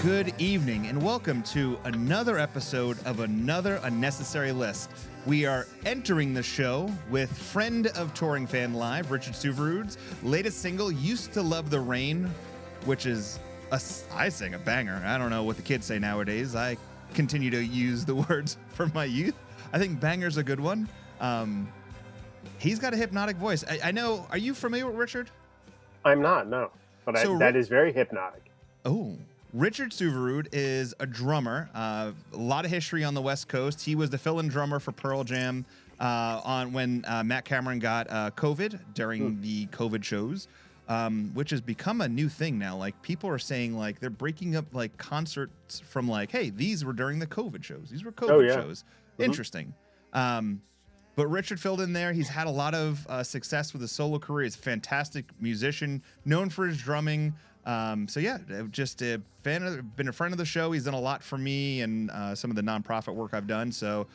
Good evening, and welcome to another episode of Another Unnecessary List. We are entering the show with friend of Touring Fan Live, Richard Suverud's latest single, Used to Love the Rain, which is, I sing a banger. I don't know what the kids say nowadays. I continue to use the words from my youth. I think banger's a good one. He's got a hypnotic voice. I know, are you familiar with Richard? I'm not, no. But that is very hypnotic. Oh, Richard Suverud is a drummer. A lot of history on the West Coast. He was the fill-in drummer for Pearl Jam on when Matt Cameron got COVID during the COVID shows, which has become a new thing now. Like, people are saying, like, they're breaking up, like, concerts from, like, hey, these were during the COVID shows. These were COVID shows. Interesting. But Richard filled in there. He's had a lot of success with his solo career. He's a fantastic musician, known for his drumming. So yeah, just a fan, been a friend of the show. He's done a lot for me and some of the nonprofit work I've done. So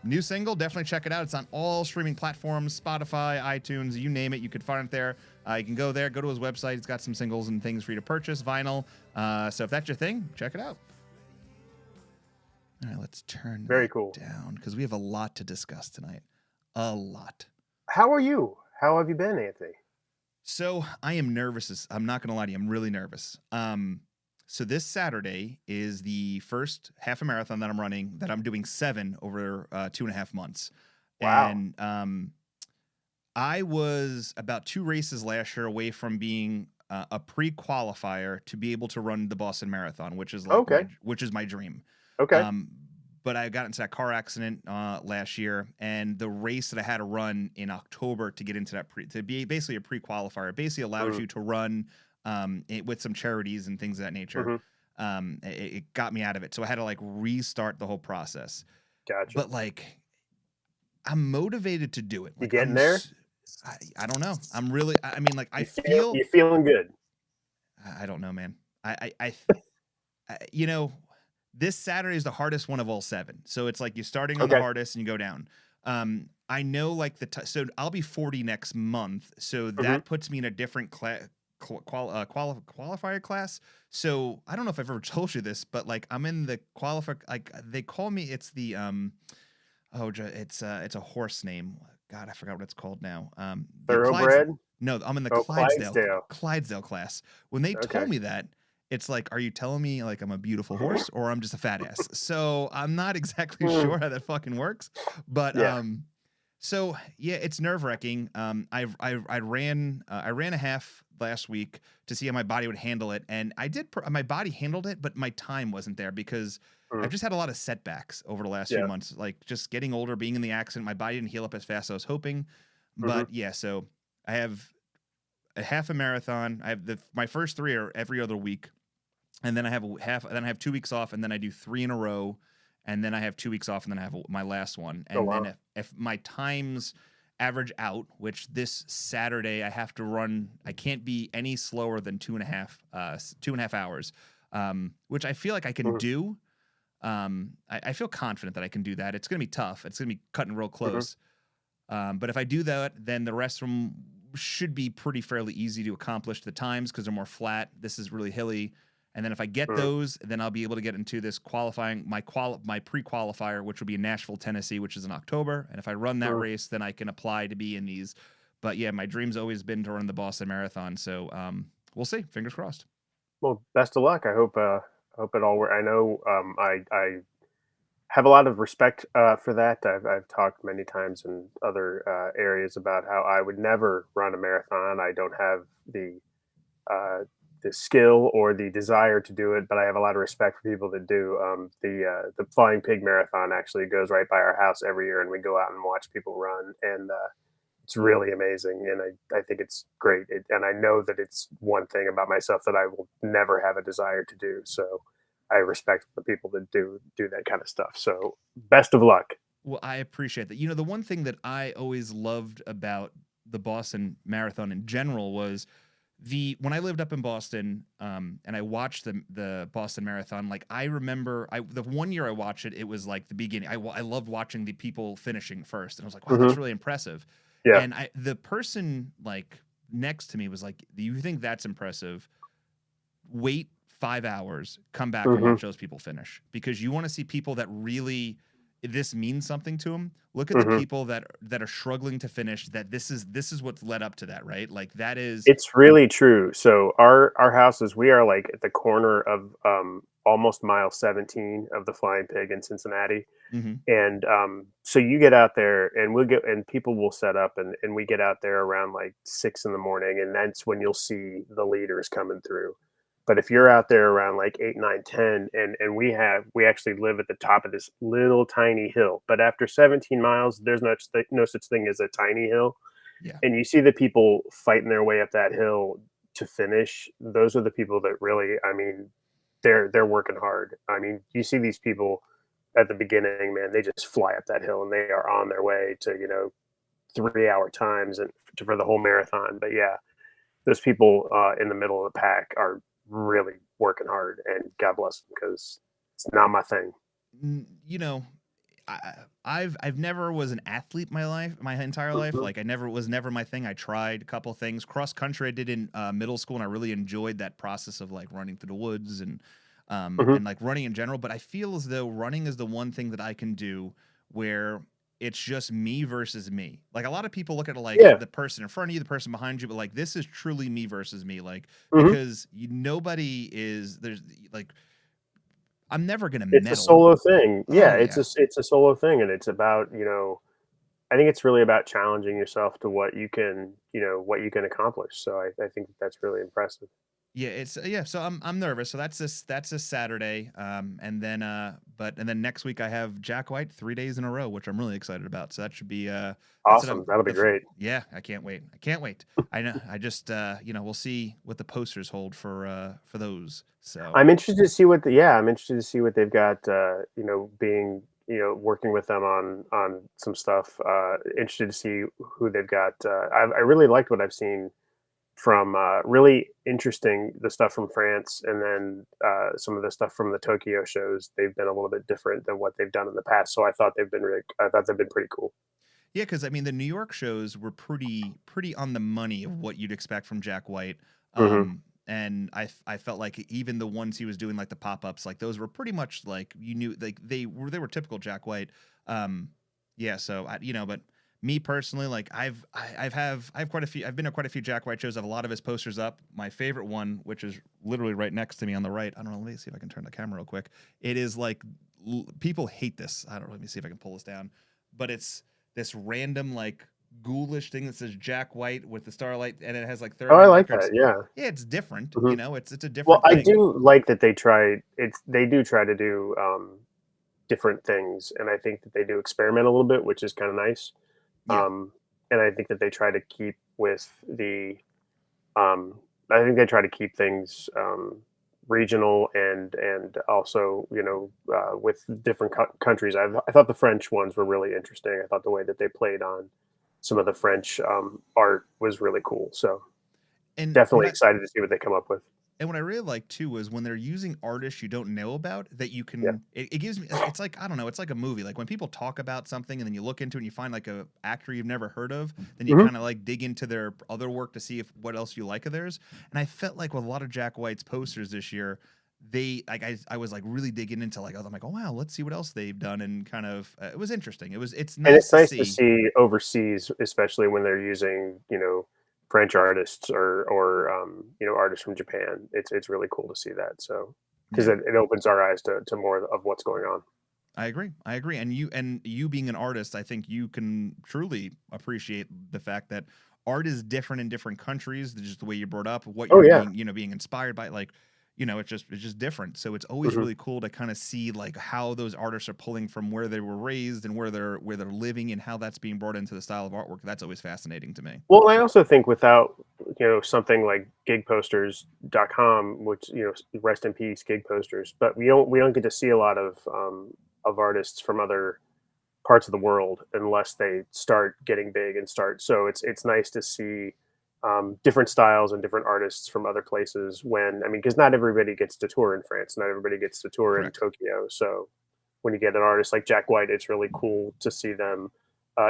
new single, definitely check it out. It's on all streaming platforms, Spotify, iTunes, you name it. You could find it there. You can go there, go to his website. It's got some singles and things for you to purchase, vinyl. So if that's your thing, check it out. All right, let's turn down because we have a lot to discuss tonight. A lot. How are you? How have you been, Anthony? So I am nervous. I'm not going to lie to you. I'm really nervous. So this Saturday is the first half a marathon that I'm running, that I'm doing 7 over 2.5 months. Wow. And I was about 2 races last year away from being a pre-qualifier to be able to run the Boston Marathon, which is like which is my dream. Okay. But I got into that car accident last year, and the race that I had to run in October to get into that to be basically a pre-qualifier, it basically allows you to run with some charities and things of that nature. It got me out of it, so I had to like restart the whole process. Gotcha. But like, I'm motivated to do it. You Like, getting there? I don't know. I'm really. I mean, like, I feel you're feeling good. I don't know, man. I you know. This Saturday is the hardest one of all 7. So it's like you're starting on the hardest and you go down. I know like so I'll be 40 next month. So that puts me in a different qualifier class. So I don't know if I've ever told you this, but like I'm in the qualifier, like they call me, it's the, it's a horse name. God, I forgot what it's called now. Thoroughbred? No, I'm in the Clydesdale class. When they told me that, it's like, are you telling me like I'm a beautiful horse or I'm just a fat ass? So I'm not exactly sure how that fucking works, but so yeah, it's nerve wracking. I ran a half last week to see how my body would handle it, and my body handled it, but my time wasn't there because I've just had a lot of setbacks over the last few months, like just getting older, being in the accident. My body didn't heal up as fast as I was hoping, but yeah, so I have a half a marathon. I have my first 3 are every other week. And then I have 2 weeks off, and then I do 3 in a row, and then I have 2 weeks off, and then I have my last one. And then if my times average out, which this Saturday I have to run, I can't be any slower than 2.5 hours, which I feel like I can do. I feel confident that I can do that. It's going to be tough. It's going to be cutting real close. But if I do that, then the rest of them should be pretty fairly easy to accomplish the times because they're more flat. This is really hilly. And then if I get those, then I'll be able to get into this qualifying, my pre-qualifier, which will be in Nashville, Tennessee, which is in October. And if I run that race, then I can apply to be in these. But yeah, my dream's always been to run the Boston Marathon. So we'll see. Fingers crossed. Well, best of luck. I hope it all works. I know I have a lot of respect for that. I've talked many times in other areas about how I would never run a marathon. I don't have the skill or the desire to do it, but I have a lot of respect for people that do. The Flying Pig Marathon actually goes right by our house every year, and we go out and watch people run, and it's really amazing, and I think it's great. And I know that it's one thing about myself that I will never have a desire to do. So I respect the people that do that kind of stuff. So best of luck. Well, I appreciate that. You know, the one thing that I always loved about the Boston Marathon in general was when I lived up in Boston, and I watched the Boston Marathon, like I remember the one year I watched it, it was like the beginning. I loved watching the people finishing first, and I was like, wow, that's really impressive. Yeah. And the person like next to me was like, do you think that's impressive? Wait 5 hours, come back and Mhm. watch those people finish, because you want to see people that really this means something to them. Look at the Mhm. people that are struggling to finish, that this is what's led up to that, right? Like that is It's really true. So our houses, we are like at the corner of almost mile 17 of the Flying Pig in Cincinnati. mhm. And so you get out there and people will set up and we get out there around like 6 in the morning, and that's when you'll see the leaders coming through. But if you're out there around like 8, 9, 10, and we actually live at the top of this little tiny hill. But after 17 miles, there's no such thing as a tiny hill. Yeah. And you see the people fighting their way up that hill to finish. Those are the people that really, I mean, they're working hard. I mean, you see these people at the beginning, man, they just fly up that hill and they are on their way to, 3 hour times and for the whole marathon. But yeah, those people in the middle of the pack are really working hard, and God bless them, because it's not my thing. You know, I've never was an athlete my entire life. Hmm. Like I never was never my thing. I tried a couple things. Cross country I did in middle school, and I really enjoyed that process of like running through the woods Hmm. and like running in general. But I feel as though running is the one thing that I can do where it's just me versus me. Like a lot of people look at it like Yeah. the person in front of you, the person behind you, but like this is truly me versus me. Like Hmm. because nobody is there's like I'm never gonna It's a medal. solo thing. Yeah, Oh yeah. it's a solo thing, and it's about, I think it's really about challenging yourself to what you can accomplish. So I think that's really impressive. Yeah, it's yeah. So I'm nervous. So that's this Saturday. And then next week I have Jack White 3 days in a row, which I'm really excited about. So that should be that's what I'm Awesome. That'll be great. yeah. I can't wait. I can't wait. I know. I just we'll see what the posters hold for those. So I'm interested to see what they've got. Being working with them on some stuff. Interested to see who they've got. I really liked what I've seen from really interesting the stuff from France, and then some of the stuff from the Tokyo shows. They've been a little bit different than what they've done in the past. So I thought they've been pretty cool. yeah, because I mean the New York shows were pretty on the money of what you'd expect from Jack White. Hmm. And I felt like even the ones he was doing like the pop-ups, like those were pretty much like you knew like they were typical Jack White. Yeah, so but me personally, like I've quite a few I've been to quite a few Jack White shows. I have a lot of his posters up. My favorite one, which is literally right next to me on the right. I don't know, let me see if I can turn the camera real quick. It is like people hate this. I don't know, let me see if I can pull this down. But it's this random like ghoulish thing that says Jack White with the starlight, and it has like Oh, Third I Man like that. Records. Yeah. Yeah, it's different. Hmm. It's a Well, different I thing. do like that they do try to do different things, and I think that they do experiment a little bit, which is kind of nice. Yeah, Um, and I think that they try to keep with the um, I think they try to keep things regional, and also with different countries. I thought the French ones were really interesting. I thought the way that they played on some of the French art was really cool. So and definitely excited to see what they come up with. what I really like too is when they're using artists you don't know about that you Yeah. can it gives me it's like I don't know, it's like a movie. Like when people talk about something and then you look into it and you find like a actor you've never heard of, then you Hmm. kind of like dig into their other work to see if what else you like of theirs. And I felt like with a lot of Jack White's posters this year, they like I was like really digging into like I'm like, oh wow, let's see what else they've done, and kind of it was interesting. It's And nice it's to nice to see. see overseas, especially when they're using, French artists or artists from Japan. It's really cool to see that. So because Yeah. it opens our eyes to more of what's going on. I agree. I agree. And you being an artist, I think you can truly appreciate the fact that art is different in different countries, just the way you're brought up, what Oh you're yeah. being inspired by. Like, it's just different. So it's always Hmm. really cool to kind of see like how those artists are pulling from where they were raised and where they're living and how that's being brought into the style of artwork. That's always fascinating to me. Well, I also think without something like gigposters.com, which rest in peace gig posters, but we don't get to see a lot of artists from other parts of the world unless they start getting big and start. So it's nice to see different styles and different artists from other places. When I mean, because not everybody gets to tour in France, not everybody gets to tour in Correct. Tokyo. So when you get an artist like Jack White, it's really cool to see them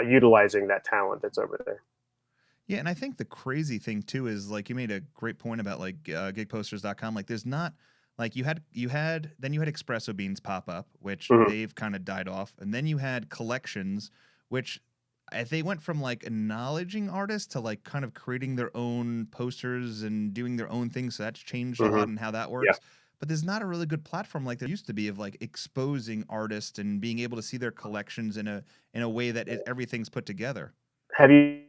utilizing that talent that's over there. Yeah, and I think the crazy thing too is like you made a great point about like gigposters.com. Like there's not Like then you had espresso beans pop up, which Mhm. they've kind of died off, and then you had collections, which they went from like acknowledging artists to like kind of creating their own posters and doing their own things. So that's changed a lot Mhm. in how that Yeah. works. But there's not a really good platform like there used to be of like exposing artists and being able to see their collections in a way that everything's put together. Have you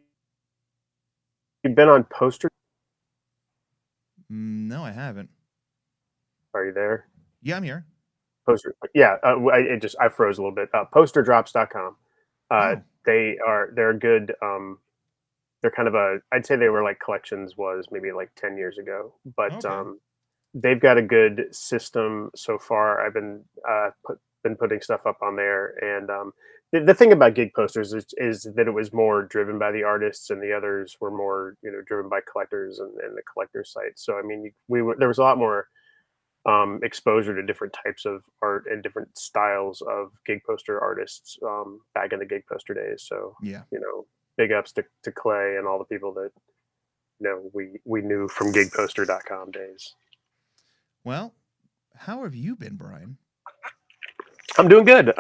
been on Poster? No, I haven't. Are you there? Yeah, I'm here. Poster. Yeah, I froze a little bit. Posterdrops.com. Oh, They're good. They're kind of I'd say they were like collections was maybe like 10 years ago, but okay. they've got a good system so far. I've been putting stuff up on there, and the thing about gig posters is that it was more driven by the artists, and the others were more driven by collectors and the collector sites. So I mean, there was a lot more exposure to different types of art and different styles of gig poster artists back in the gig poster days. So Yeah. big ups to Clay and all the people that we knew from gigposter.com days. Well, how have you been, Brian? I'm doing good.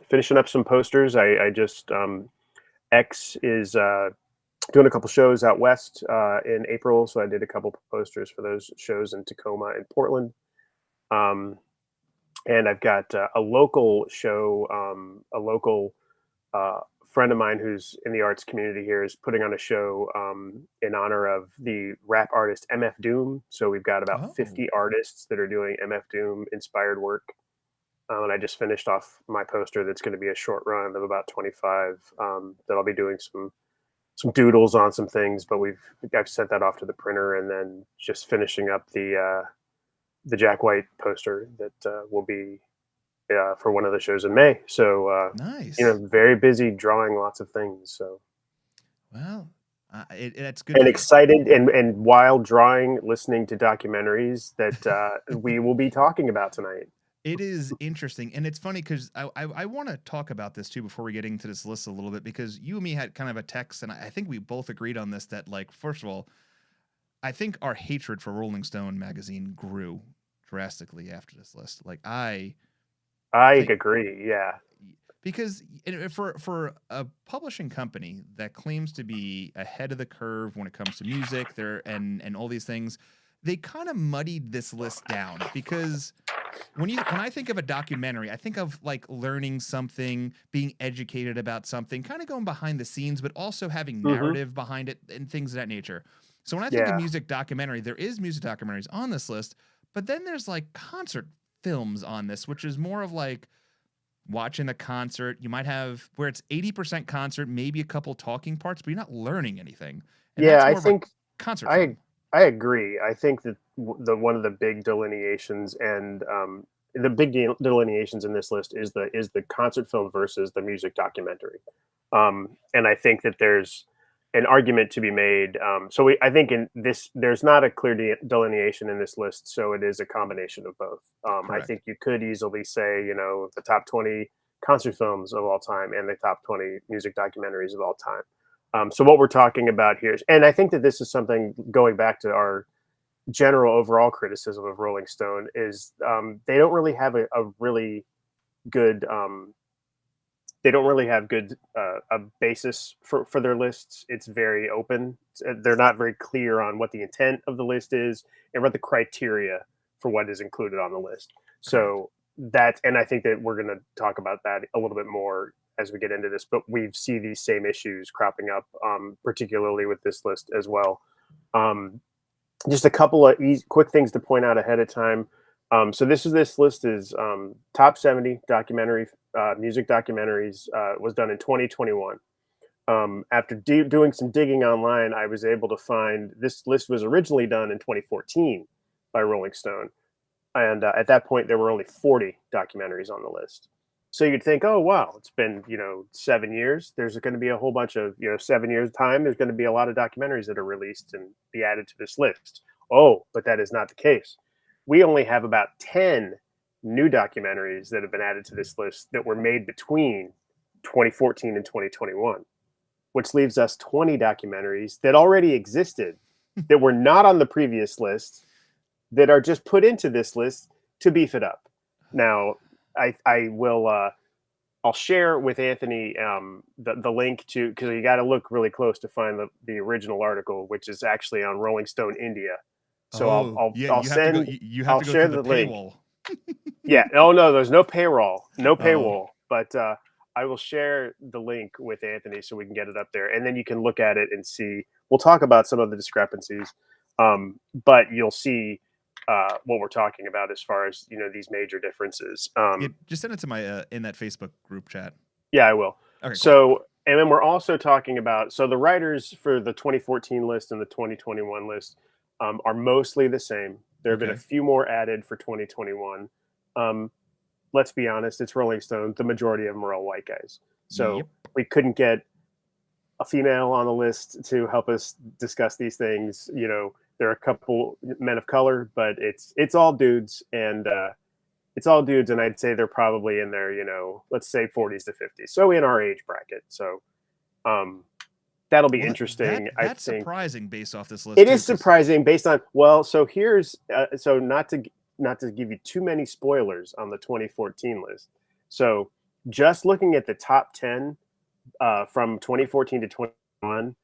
Finishing up some posters. I just X is doing a couple shows out west in April, so I did a couple posters for those shows in Tacoma and Portland. Um, and I've got a local show, a local friend of mine who's in the arts community here is putting on a show in honor of the rap artist MF Doom. So we've got about Oh, 50 artists that are doing MF Doom inspired work. And I just finished off my poster that's going to be a short run of about 25 that I'll be doing some doodles on some things, but I've sent that off to the printer and then just finishing up the Jack White poster that will be for one of the shows in May. So nice. very busy drawing lots of things. So Well, it's good and to hear. excited and while drawing, listening to documentaries that we will be talking about tonight. It is interesting, and it's funny because I want to talk about this too before we get into this list a little bit because you and me had kind of a text, and I think we both agreed on this that like first of all, I think our hatred for Rolling Stone magazine grew drastically after this list. Like I I think agree. Yeah. because for a publishing company that claims to be ahead of the curve when it comes to music, there and all these things, they kind of muddied this list down because when I think of a documentary, I think of like learning something, being educated about something, kind of going behind the scenes, but also having Hmm. narrative behind it and things of that nature. So when I think of Yeah. music documentary, there is music documentaries on this list, but then there's like concert films on this, which is more of like watching the concert. You might have where it's 80% concert, maybe a couple talking parts, but you're not learning anything. And Yeah. that's I more of a think concert I film. I agree. I think that the one of the big delineations and the big delineations in this list is the concert film versus the music documentary. And I think that there's an argument to be made. I think in this there's not a clear delineation in this list, so it is a combination of both. I Correct. think you could easily say the top 20 concert films of all time and the top 20 music documentaries of all time. So what we're talking about here is, and I think that this is something going back to our general overall criticism of Rolling Stone is they don't really have a really good they don't really have good a basis for their lists. It's very open. They're not very clear on what the intent of the list is and what the criteria for what is included on the list. Correct. So and I think that we're going to talk about that a little bit more as we get into this. But we see these same issues cropping up, particularly with this list as well. Um, just a couple of quick things to point out ahead of time. So this list is top 70 documentary music documentaries was done in 2021. After doing some digging online, I was able to find this list was originally done in 2014 by Rolling Stone, and at that point there were only 40 documentaries on the list. So you'd think, oh wow, it's been 7 years. There's going to be a whole bunch of 7 years time. There's going to be a lot of documentaries that are released and be added to this list. Oh, but that is not the case. We only have about 10 new documentaries that have been added to this list that were made between 2014 and 2021, which leaves us 20 documentaries that already existed that were not on the previous list that are just put into this list to beef it up. Now, I will I'll share with Anthony the link to, because you got to look really close to find the original article, which is actually on Rolling Stone India. So Oh, yeah, I'll you have to go. send You have I'll to go share through the the link. paywall. Yeah. Oh no, there's no payroll, no Oh, paywall. But I will share the link with Anthony so we can get it up there, and then you can look at it and see. We'll talk about some of the discrepancies, but you'll see what we're talking about as far as these major differences. yeah. Just send it to my in that Facebook group chat. Yeah, I will. Okay, cool. So, and then we're also talking about, so the writers for the 2014 list and the 2021 list are mostly the same. There have been a Okay. few more added for 2021. Um, let's be honest, it's Rolling Stone. The majority of them are all white guys. So Yep. we couldn't get a female on the list to help us discuss these things. There are a couple men of color, but it's all dudes, and it's all dudes, and I'd say they're probably in their, let's say 40s to 50s. So in our age bracket. So um, that'll be Well, interesting. I that's think surprising based off this list it too, is because surprising based on, well, so here's so not to give you too many spoilers on the 2014 list. So just looking at the top 10 from 2014 to 2021,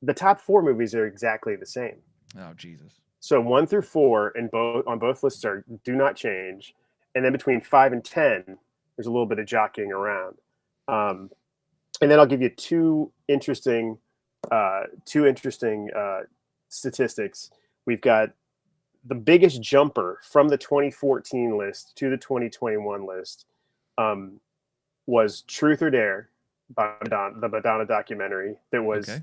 the top four movies are exactly the same. oh Jesus. So 1 through 4 in both on both lists do not change, and then between 5 and 10, there's a little bit of jockeying around. Um, and then I'll give you two interesting statistics. We've got the biggest jumper from the 2014 list to the 2021 list um, was Truth or Dare by Madonna, the Madonna documentary that was Okay.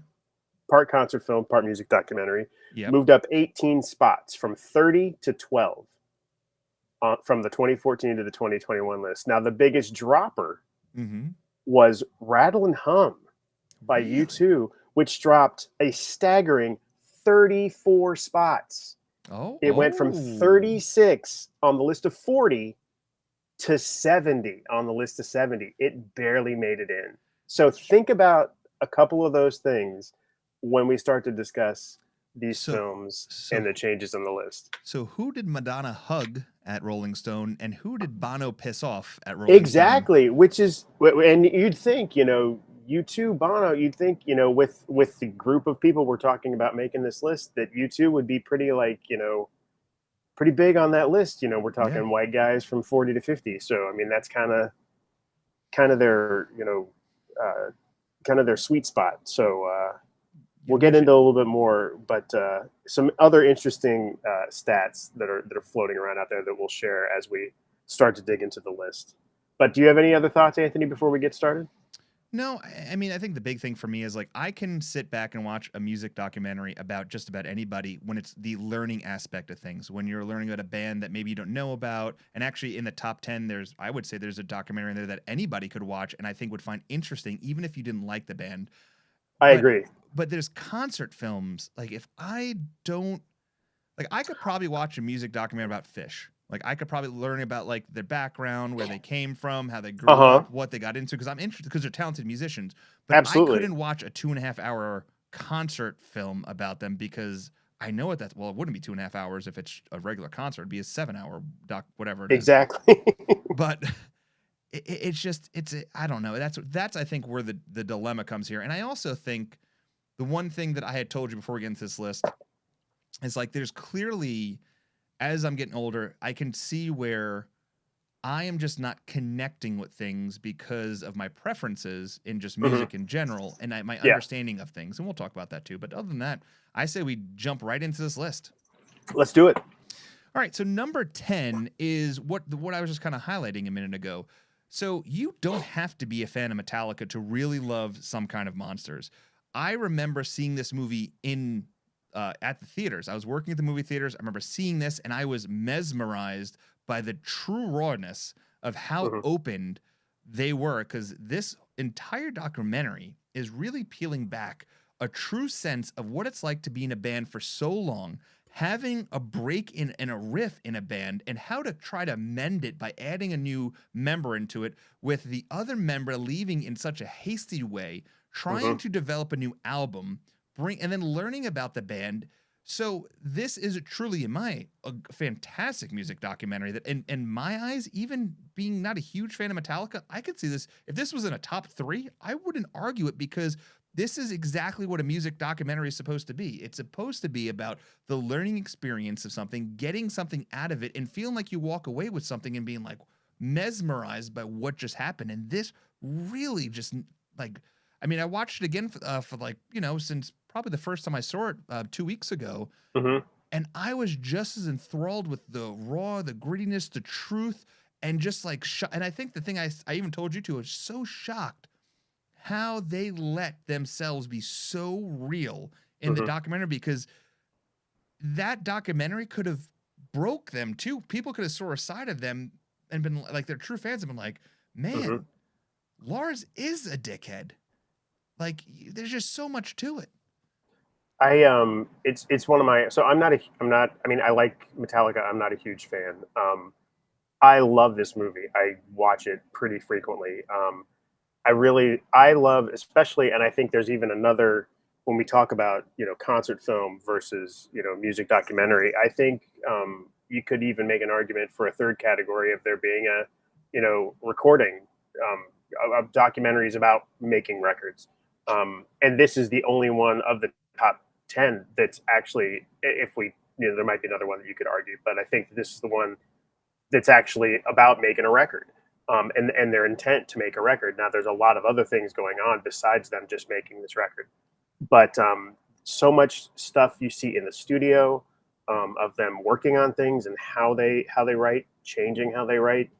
part concert film, part music documentary, Yep. moved up 18 spots from 30 to 12 from the 2014 to the 2021 list. Now, the biggest dropper Mm-hmm. was Rattle and Hum by Really? U2, which dropped a staggering 34 spots. Oh. It went from Oh. 36 on the list of 40 to 70 on the list of 70. It barely made it in. So think about a couple of those things when we start to discuss these So films and so the changes on the list. so who did Madonna hug at Rolling Stone, and who did Bono piss off at Rolling Stone? Exactly, which is, and you'd think, U2, Bono, you'd think, with the group of people we're talking about making this list, that U2 would be pretty, like, pretty big on that list. We're Yeah. talking white guys from 40 to 50. So, I mean, that's kind of their, kind of their sweet spot. So, You we'll get mentioned into a little bit more, but some other interesting stats that are floating around out there that we'll share as we start to dig into the list. But do you have any other thoughts, Anthony, before we get started? no, I mean, I think the big thing for me is like I can sit back and watch a music documentary about just about anybody when it's the learning aspect of things. When you're learning about a band that maybe you don't know about, and actually in the top 10, I would say there's a documentary in there that anybody could watch and I think would find interesting, even if you didn't like the band. I But agree. but there's concert films. Like if I don't like I could probably watch a music documentary about Fish. Like I could probably learn about like their background, where they came from, how they Uh grew huh. up, what they got into, because I'm interested because they're talented musicians. But I Absolutely. couldn't watch a 2.5 hour concert film about them because I know what that's, well, it wouldn't be 2.5 hours if it's a regular concert. It'd be a 7 hour doc, whatever it is. Exactly. But it's just I don't know. That's I think where the dilemma comes here. And I also think the one thing that I had told you before we get into this list is like there's clearly, as I'm getting older, I can see where I am just not connecting with things because of my preferences in just Hmm. music in general and my Yeah. understanding of things. And we'll talk about that too. But other than that, I say we jump right into this list. Let's do it. All right. So number 10 is what I was just kind of highlighting a minute ago. So you don't have to be a fan of Metallica to really love Some Kind of Monsters. I remember seeing this movie at the theaters. I was working at the movie theaters. I remember seeing this, and I was mesmerized by the true rawness of how Hmm. opened they were. Because this entire documentary is really peeling back a true sense of what it's like to be in a band for so long, having a break in a riff in a band, and how to try to mend it by adding a new member into it, with the other member leaving in such a hasty way, Hmm. trying to develop a new album, and then learning about the band, So this is truly, in my a fantastic music documentary that, in my eyes, even being not a huge fan of Metallica, I could see this. If this was in a top three, I wouldn't argue it because this is exactly what a music documentary is supposed to be. It's supposed to be about the learning experience of something, getting something out of it, and feeling like you walk away with something and being like mesmerized by what just happened. And this really just like I mean, I watched it again for like, since probably the first time I saw it 2 weeks ago. Hmm. And I was just as enthralled with the raw, the grittiness, the truth, and just like, and I think the thing I even told you to is so shocked how they let themselves be so real in the Hmm. documentary because that documentary could have broke them too. People could have saw a side of them and been like, their true fans have been like, Hmm. man, Lars is a dickhead. Like, there's just so much to it. It's one of my, so I'm not, I mean, I like Metallica. I'm not a huge fan. I love this movie. I watch it pretty frequently. I love, especially, and I think there's even another, when we talk about, concert film versus, music documentary, I think you could even make an argument for a third category of there being a, recording of documentaries about making records. And this is the only one of the top 10 that's actually, if we, there might be another one that you could argue, but I think this is the one that's actually about making a record, and their intent to make a record. Now, there's a lot of other things going on besides them just making this record, but so much stuff you see in the studio, of them working on things and how they write, changing how they write,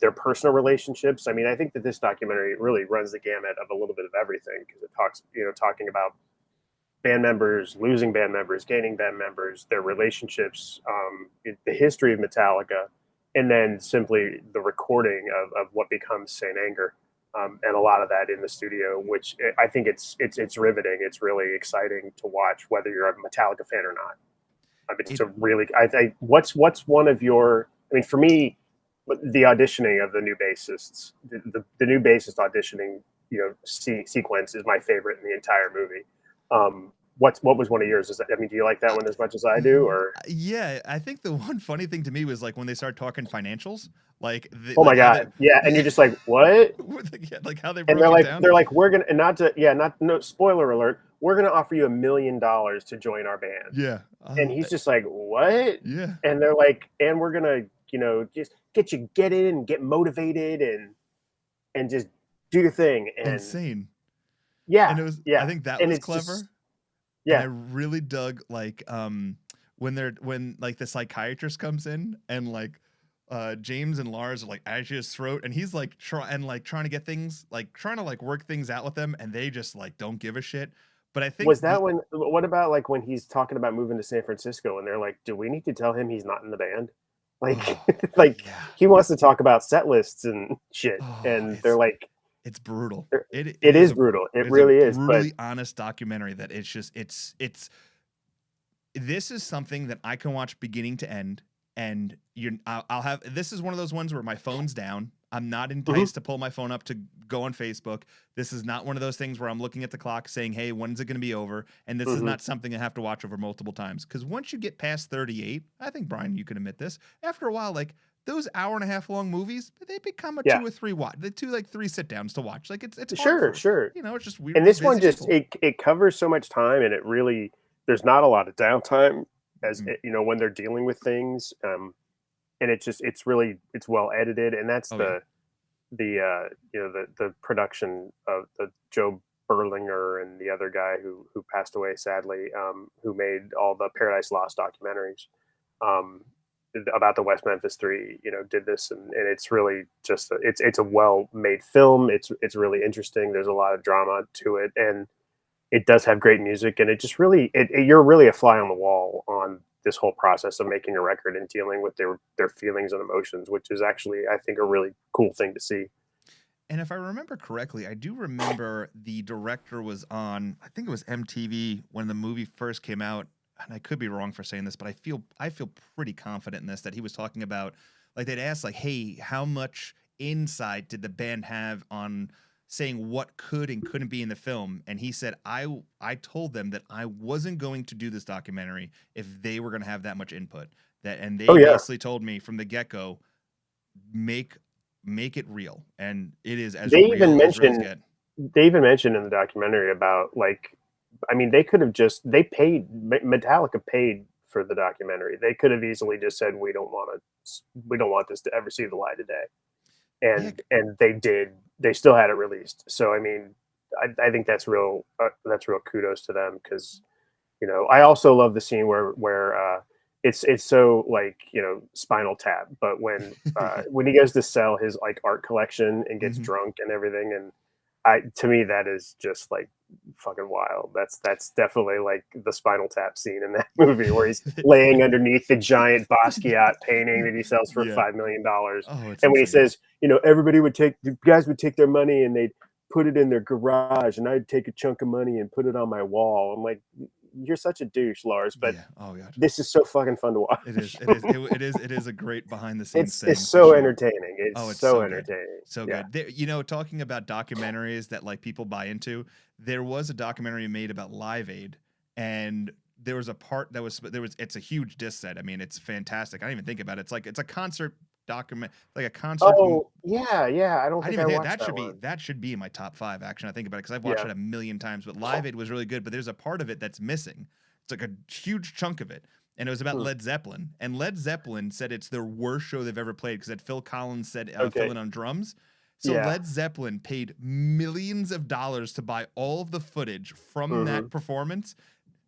their personal relationships. I mean, I think that this documentary really runs the gamut of a little bit of everything because it talks, talking about band members, losing band members, gaining band members, their relationships, the history of Metallica, and then simply the recording of what becomes Saint Anger, and a lot of that in the studio, which I think it's riveting. It's really exciting to watch, whether you're a Metallica fan or not. I mean, it's It a really, I think, what's one of your, I mean, for me, the auditioning of the new bassists, the new bassist auditioning, sequence is my favorite in the entire movie. What was one of yours? Is that, I mean, do you like that one as much as I do, or? yeah, I think the one funny thing to me was like when they started talking financials, Oh my like how they, god, yeah, and you're just like, what? yeah, like how they And broke it down. they're like, we're gonna, and not to, yeah, not, no spoiler alert, we're gonna offer you $1 million to join our band, Yeah, and he's just like, what? yeah, And they're like, and we're gonna, just get in and get motivated and just do your thing, and insane. yeah, And it was, I yeah, think that and was it's just, clever. And I yeah. really dug like when like the psychiatrist comes in and like James and Lars are like at his throat and he's like trying to get things like trying to like work things out with them and they just like don't give a shit. But I think Was that when? What about like when he's talking about moving to San Francisco and they're like, "Do we need to tell him he's not in the band?" Like, oh like yeah. he wants to talk about set lists and shit, Oh, and they're like, it's brutal. It It is is a brutal. It it's a really is. But brutally honest documentary that it's just it's this is something that I can watch beginning to end, and I'll have this is one of those ones where my phone's down. I'm not mhm, enticed to pull my phone up to go on Facebook. This is not one of those things where I'm looking at the clock saying, "Hey, when's it going to be over?" And this is mhm, not something I have to watch over multiple times because once you get past 38, I think Brian, you can admit this. After a while, like those hour and a half long movies, they become a yeah, 2 or 3 watch, the two like 3 sit downs to watch. Like it's hard sure, for sure. it's just we And we're this one busy just, people. it covers so much time, and it really, there's not a lot of downtime as Mhm. when they're dealing with things, and it's really, it's well edited, and that's Oh yeah. the production of the Joe Berlinger and the other guy who passed away sadly, who made all the Paradise Lost documentaries, um, about the West Memphis Three. Did this, and it's really just it's a well made film. It's really interesting. There's a lot of drama to it, and it does have great music, and it just really, you're really a fly on the wall on this whole process of making a record and dealing with their feelings and emotions, which is actually, I think, a really cool thing to see. And if I remember correctly, I do remember the director was on, I think it was MTV when the movie first came out. And I could be wrong for saying this, but I feel pretty confident in this that he was talking about like they'd ask like, "Hey, how much insight did the band have on saying what could and couldn't be in the film, and he said, I told them that I wasn't going to do this documentary if they were going to have that much input. That and Oh they yeah. basically told me from the get go, make make it real, and it is They even as real as mentioned get. they even mentioned in the documentary about like, I mean, they could have just they paid Metallica paid for the documentary. They could have easily just said we don't want this to ever see the light of day, Yeah, and they did. They still had it released. So I mean, I think that's real kudos to them because I also love the scene where it's so like Spinal Tap, but yeah. when he goes to sell his like art collection and gets Hmm. drunk and everything, and I to me that is just like fucking wild. That's definitely like the Spinal Tap scene in that movie where he's laying underneath the giant Basquiat painting that he sells for Yeah. $5 million, Oh, it's and when he insane. says, everybody would take the guys would take their money and they'd put it in their garage, and I'd take a chunk of money and put it on my wall. I'm like, you're such a douche, Lars, but Yeah. Oh god. this is so fucking fun to It is. watch. It is. It is a great behind the scenes It's thing for so sure. entertaining. It's Oh, it's so so good. entertaining. So Yeah. good. Talking about documentaries that like people buy into, there was a documentary made about Live Aid, and there was a part that was it's a huge disc set. I mean, it's fantastic. I didn't even think about it. It's a concert document, like a concert. Oh, yeah, yeah. I don't I think didn't I even think watched that one. that should be in my top five. Action. I think about it because I've watched Yeah. it a million times. But Live Aid was really good. But there's a part of it that's missing. It's like a huge chunk of it, and it was about Hmm. Led Zeppelin. And Led Zeppelin said it's their worst show they've ever played because Phil Collins said fill Okay. in on drums. So Yeah. Led Zeppelin paid millions of dollars to buy all of the footage from Mhm. that performance.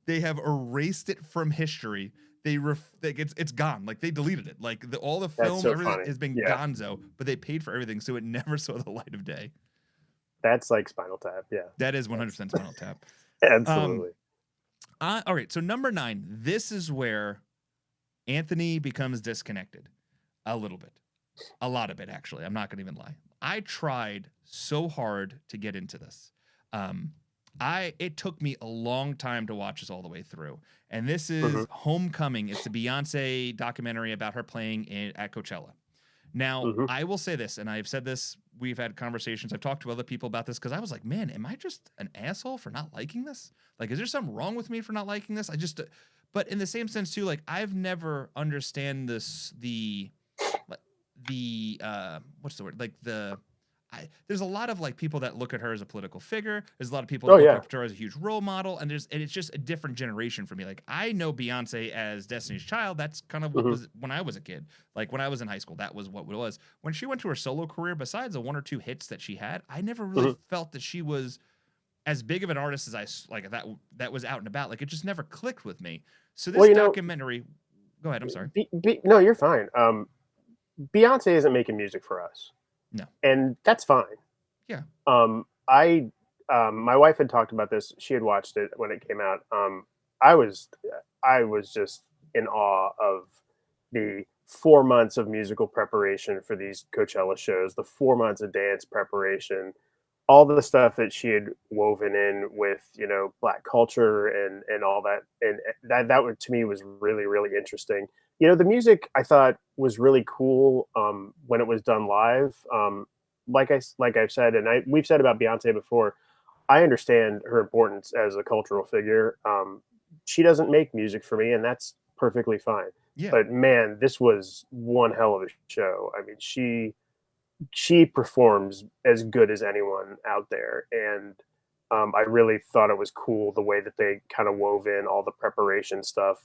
They have erased it from history. Like it's gone. Like they deleted it. Like all the That's film, so everything funny. has been Yeah. gonzo. But they paid for everything, so it never saw the light of day. That's like Spinal Tap. Yeah. That is That's 100% Spinal Tap. Um, absolutely. all right. So number 9. This is where Anthony becomes disconnected a little bit, a lot of it actually. I'm not going to even lie. I tried so hard to get into this. Um, it took me a long time to watch this all the way through. And this is Mhm. Homecoming. It's a Beyonce documentary about her playing at Coachella. Now, Mhm. I will say this, and I've said this, we've had conversations, I've talked to other people about this because I was like, man, am I just an asshole for not liking this? Like, is there something wrong with me for not liking this? But in the same sense too, like I've never understand this, like, what's the word? Like there's a lot of like people that look at her as a political figure. There's a lot of people Oh that look yeah. up to her as a huge role model, and it's just a different generation for me. Like I know Beyonce as Destiny's Child. That's kind of what Mhm. was when I was a kid. Like when I was in high school, that was what it was. When she went to her solo career, besides the one or two hits that she had, I never really Mhm. felt that she was as big of an artist as like that was out and about. Like it just never clicked with me. So Well, this documentary. Go ahead. I'm sorry. no, you're fine. Beyonce isn't making music for us, No. and that's fine. Yeah. I my wife had talked about this. She had watched it when it came out. I was I was just in awe of the 4 months of musical preparation for these Coachella shows, the 4 months of dance preparation, all the stuff that she had woven in with black culture and all that, and to me was really really interesting. The music I thought was really cool when it was done live. Like I've said, and we've said about Beyonce before, I understand her importance as a cultural figure. She doesn't make music for me, and that's perfectly fine. Yeah. But man, this was one hell of a show. I mean, she performs as good as anyone out there, and I really thought it was cool the way that they kind of wove in all the preparation stuff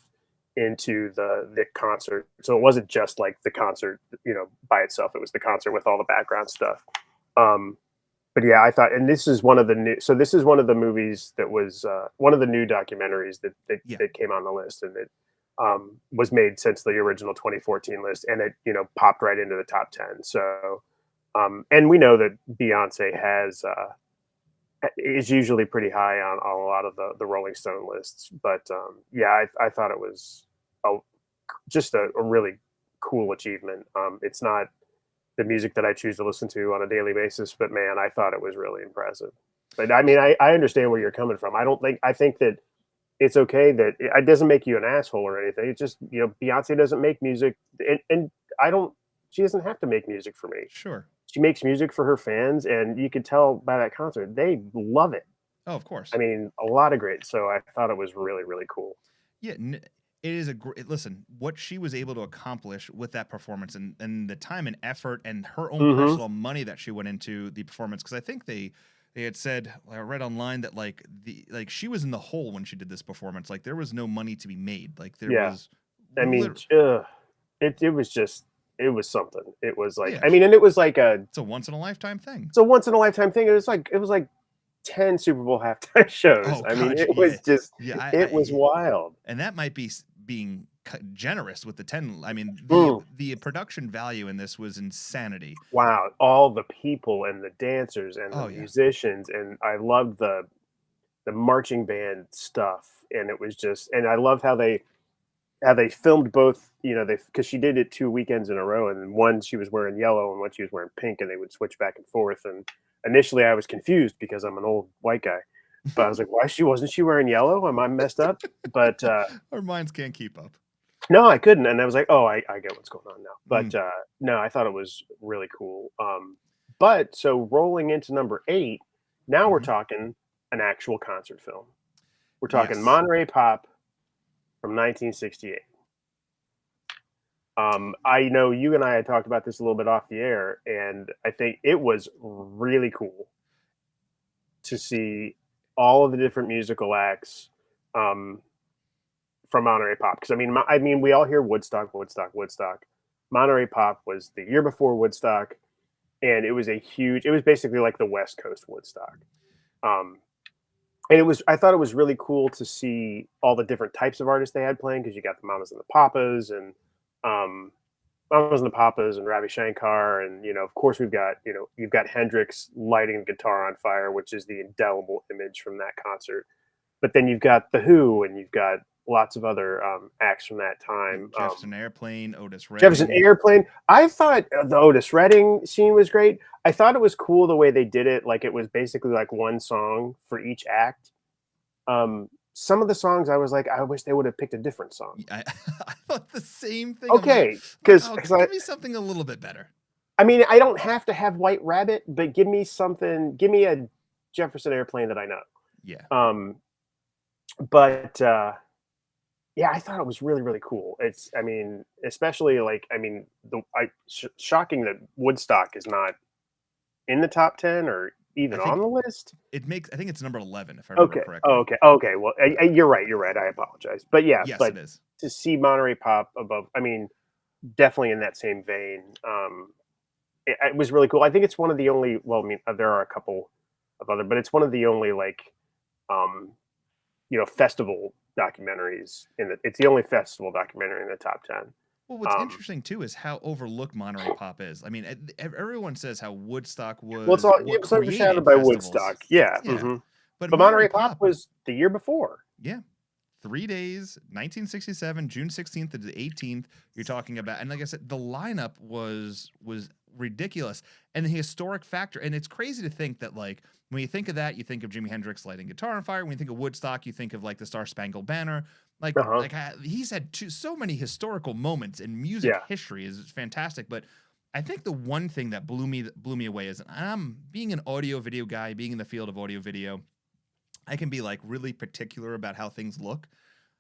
into the concert. So it wasn't just like the concert, by itself. It was the concert with all the background stuff. Um, but yeah, I thought, and this is one of the new. So this is one of the movies that was one of the new documentaries Yeah. that came on the list, and it was made since the original 2014 list, and it popped right into the top 10. So and we know that Beyonce is usually pretty high on a lot of the Rolling Stone lists. But yeah, I thought it was a, just a really cool achievement. It's not the music that I choose to listen to on a daily basis, but man, I thought it was really impressive. But I mean, Yeah. I understand where you're coming from. I think that it's okay that it doesn't make you an asshole or anything. It's just, Beyonce doesn't make music, and I don't, she doesn't have to make music for me. Sure. she makes music for her fans, and you could tell by that concert, they love it. Oh, of I course. mean, a lot of great so I thought it was really, really cool. Yeah, it is a great listen, what she was able to accomplish with that performance and the time and effort and her own Mhm. personal money that she went into the performance because I think they had said I read online that she was in the hole when she did this performance. Like there was no money to be made. Like there Yeah. was I mean, lit- it was just it was something. It was like yeah, I mean, and it was like a it's a once in a lifetime thing. it's a once in a lifetime thing. It was like 10 Super Bowl halftime shows. Oh I mean, gosh, it yeah. was just Yeah, it was wild. and that might be being generous with the 10. I mean, Mm. the production value in this was insanity. Wow, all the people and the dancers and the Oh yeah. musicians, and I loved the marching band stuff, and it was just and I loved how they filmed both, they because she did it 2 weekends in a row, and then one she was wearing yellow and one she was wearing pink, and they would switch back and forth, and initially I was confused because I'm an old white guy, but I was like, "Why wasn't she wearing yellow? Am I messed up?" But, Our minds can't keep up. no, I couldn't, and I was like, "Oh, I get what's going on now." But, Mm, no, I thought it was really cool, but so rolling into number 8, now we're mhm. talking an actual concert film. We're talking Yes. Monterey Pop from 1968. I know you and I had talked about this a little bit off the air, and I think it was really cool to see all of the different musical acts um, from Monterey Pop. Because I mean, we all hear Woodstock, Woodstock, Woodstock. Monterey Pop was the year before Woodstock, and it was a huge. It was basically like the West Coast Woodstock. Um, and it was. I thought it was really cool to see all the different types of artists they had playing because you got the Mamas and the Papas and um, Mamas and the Papas and Ravi Shankar, and of course you've got Hendrix lighting the guitar on fire, which is the indelible image from that concert. But then you've got the Who, and you've got lots of other acts from that Yeah, time. Jefferson Airplane, Otis Jefferson Redding. Airplane. I thought the Otis Redding scene was great. I thought it was cool the way they did it. Like it was basically like one song for each act. Some of the songs I was like, I wish they would have picked a different song. I I thought the same thing. Okay, Oh, because give me something a little bit better. I mean, I don't have to have White Rabbit, but give me something. Give me a Jefferson Airplane that I know. Yeah. But yeah, I thought it was really, really cool. I mean, especially like, I mean, shocking that Woodstock is not in the top 10 or I even on think the list. I think it's number 11 if I remember Okay. Oh, correctly. okay. Okay. Well, you're right. You're right. I apologize. But yeah, Yes, but it is. to see Monterey Pop above, I mean, definitely in that same vein. It was really cool. I think it's one of the only. Well, I mean, there are a couple of other, but it's one of the only like, um, festival documentaries in the. It's the only festival documentary in the top 10. Well, what's interesting too is how overlooked Monterey Pop is. I mean, everyone says how Woodstock Well, it's was all what it was overshadowed created by festivals. Woodstock. Yeah. Yeah, but But Monterey Monterey Pop Pop, was the year before. yeah, 3 days, 1967, June 16th to the 18th. You're talking about, and like I said, the lineup was ridiculous, and the historic factor. And it's crazy to think that like when you think of that, you think of Jimi Hendrix lighting guitar on fire. When you think of Woodstock, you think of like the Star Spangled Banner. Uh huh. He's had so many historical moments in music Yeah. history is fantastic. But I think the one thing that blew me away is I'm being an audio video guy, being in the field of audio video. I can be like really particular about how things look.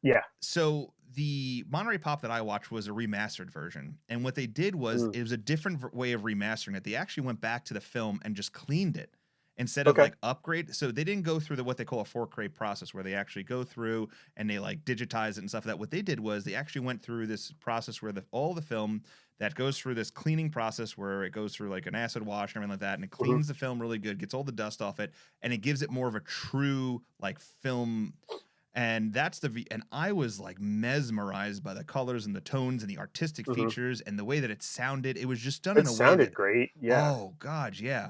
Yeah. So the Monterey Pop that I watched was a remastered version, and what they did was Mm. it was a different way of remastering it. They actually went back to the film and just cleaned it instead of Okay. like upgrade. So they didn't go through what they call a 4K process, where they actually go through and they like digitize it and stuff. That what they did was they actually went through this process where all the film that goes through this cleaning process where it goes through like an acid wash and everything like that, and it Hmm. cleans the film really good, gets all the dust off it, and it gives it more of a true like film. And that's and I was like mesmerized by the colors and the tones and the artistic Hmm. features and the way that it sounded. It was just done in It a way that, sounded great. Yeah. oh god, yeah.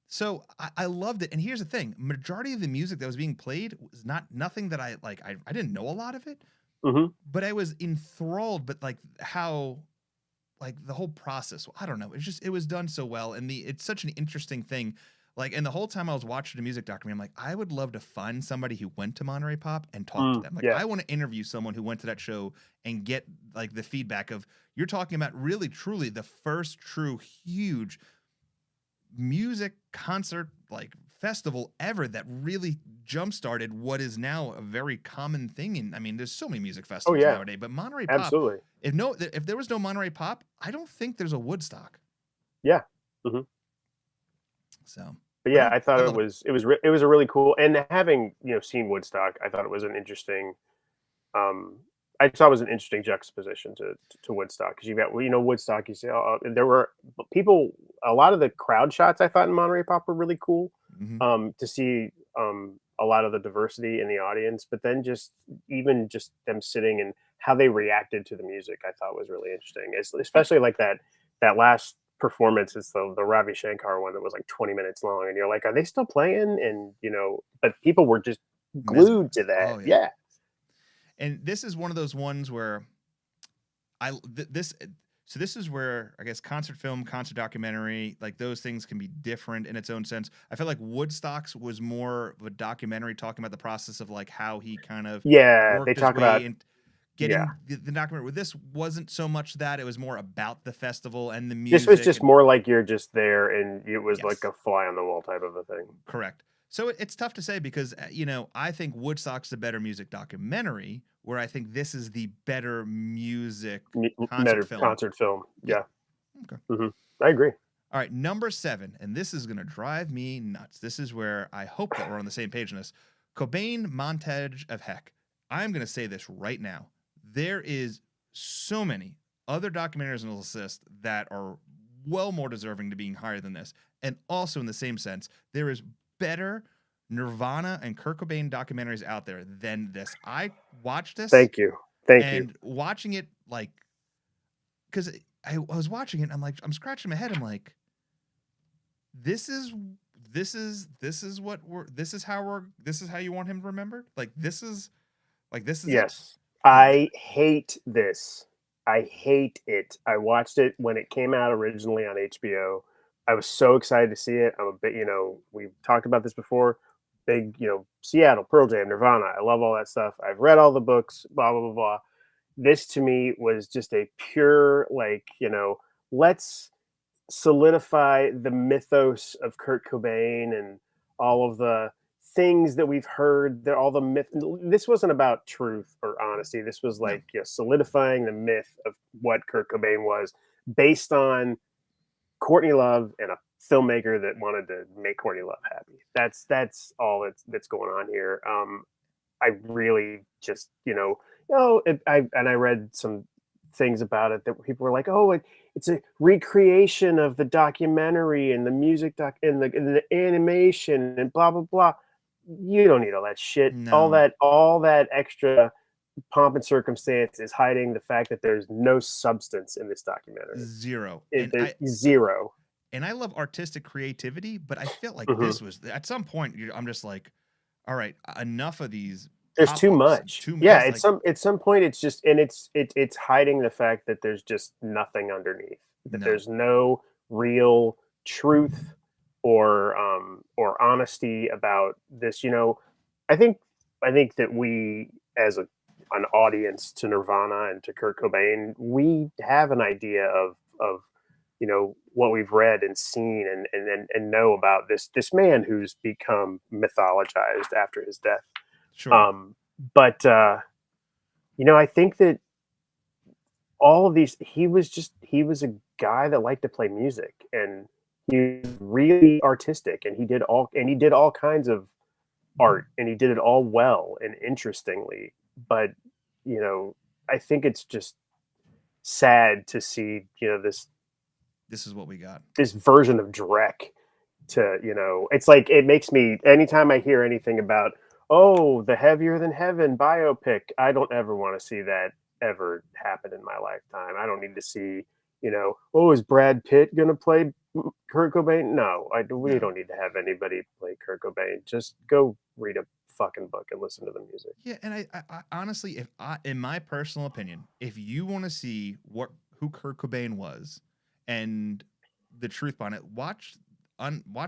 So I loved it. And here's the thing: majority of the music that was being played was nothing that I like. I didn't know a lot of it, Hmm. but I was enthralled. But like how like the whole process, I don't know. It was done so well, and it's such an interesting thing. Like, and the whole time I was watching the music documentary, I'm like, I would love to find somebody who went to Monterey Pop and talk to Mm. them. Like, Yeah. I want to interview someone who went to that show and get like the feedback of you're talking about really truly the first true huge music concert like festival ever that really jump started what is now a very common thing. And I mean, there's so many music Oh festivals yeah, nowadays, but Monterey Pop, absolutely. if there was no Monterey Pop, I don't think there's a Woodstock. Yeah. Mhm. So, But but yeah, no, I thought I love it. it was a really cool, and having seen Woodstock, I thought it was an interesting. Um, I thought it was an interesting juxtaposition to Woodstock because you got Woodstock. You see, there were people. A lot of the crowd shots I thought in Monterey Pop were really cool Hmm. to see a lot of the diversity in the audience, but then even just them sitting and how they reacted to the music, I thought was really interesting. Yeah, Especially like that last performance is the Ravi Shankar one that was like 20 minutes long, and you're like, are they still playing? And but people were just glued to mesmerized. that. Oh yeah. Yeah. And this is one of those ones where this so this is where I guess concert film, concert documentary, like those things can be different in its own sense. I feel like Woodstock's was more of a documentary talking about the process of like how he kind of Yeah, they worked his talk about way and yeah. getting the documentary. With this wasn't so much that it was more about the festival and the This was music just and more like you're just there and it was like yes. a fly on the wall type of a thing. Correct. So it's tough to say because I think Woodstock's the better music documentary, where I think this is the better music concert Meta film. concert film. Yeah. Yeah. Okay. Hmm. I agree. All right. Number 7, and this is gonna drive me nuts. This is where I hope that we're on the same page in this. Cobain montage of heck. I'm gonna say this right now. There is so many other documentaries on this list that are well more deserving to being higher than this. And also in the same sense, there is better Nirvana and Kurt Cobain documentaries out there than this. I watched this Thank you. Thank you. and watching it like because I was watching it, I'm scratching my head. I'm like, this is this is how you want him remembered? Like this is it? Yes. Like I hate this. I hate it. I watched it when it came out originally on HBO. I was so excited to see it. I'm a bit, we've talked about this before. Big, Seattle, Pearl Jam, Nirvana. I love all that stuff. I've read all the books, blah, blah, blah, blah. This to me was just a pure, like, let's solidify the mythos of Kurt Cobain and all of the things that we've heard. All the myth. This wasn't about truth or honesty. This was no. like solidifying the myth of what Kurt Cobain was, based on Courtney Love and a filmmaker that wanted to make Courtney Love happy. That's all that's going on here. I really just I read some things about it that people were like, oh, it's a recreation of the documentary and the music and the animation and blah blah blah. You don't need all that shit. No. All that extra pomp and circumstance is hiding the fact that there's no substance in this documentary. Zero. There's zero. And I love artistic creativity, but I felt like Hmm. this was at some point I'm just like, all right, enough of these There's too pop-ups. much. Too Yeah, it's like at some point it's just and it's hiding the fact that there's just nothing underneath. That no. there's no real truth or honesty about this. I think I think that we as an audience to Nirvana and to Kurt Cobain, we have an idea of what we've read and seen and know about this man who's become mythologized after his death. Sure. Um, but I think that all of these, he was a guy that liked to play music, and he was really artistic, and he did all kinds of art, and he did it all well and interestingly. But I think it's just sad to see This is what we got. this version of Drek it's like it makes me anytime I hear anything about the Heavier Than Heaven biopic, I don't ever want to see that ever happen in my lifetime. I don't need to see is Brad Pitt gonna play Kurt Cobain? No, we No. don't need to have anybody play Kurt Cobain. Just go read a fucking book and listen to the music. Yeah, and I honestly, if I, in my personal opinion, if you want to see who Kurt Cobain was, and the truth behind it, watch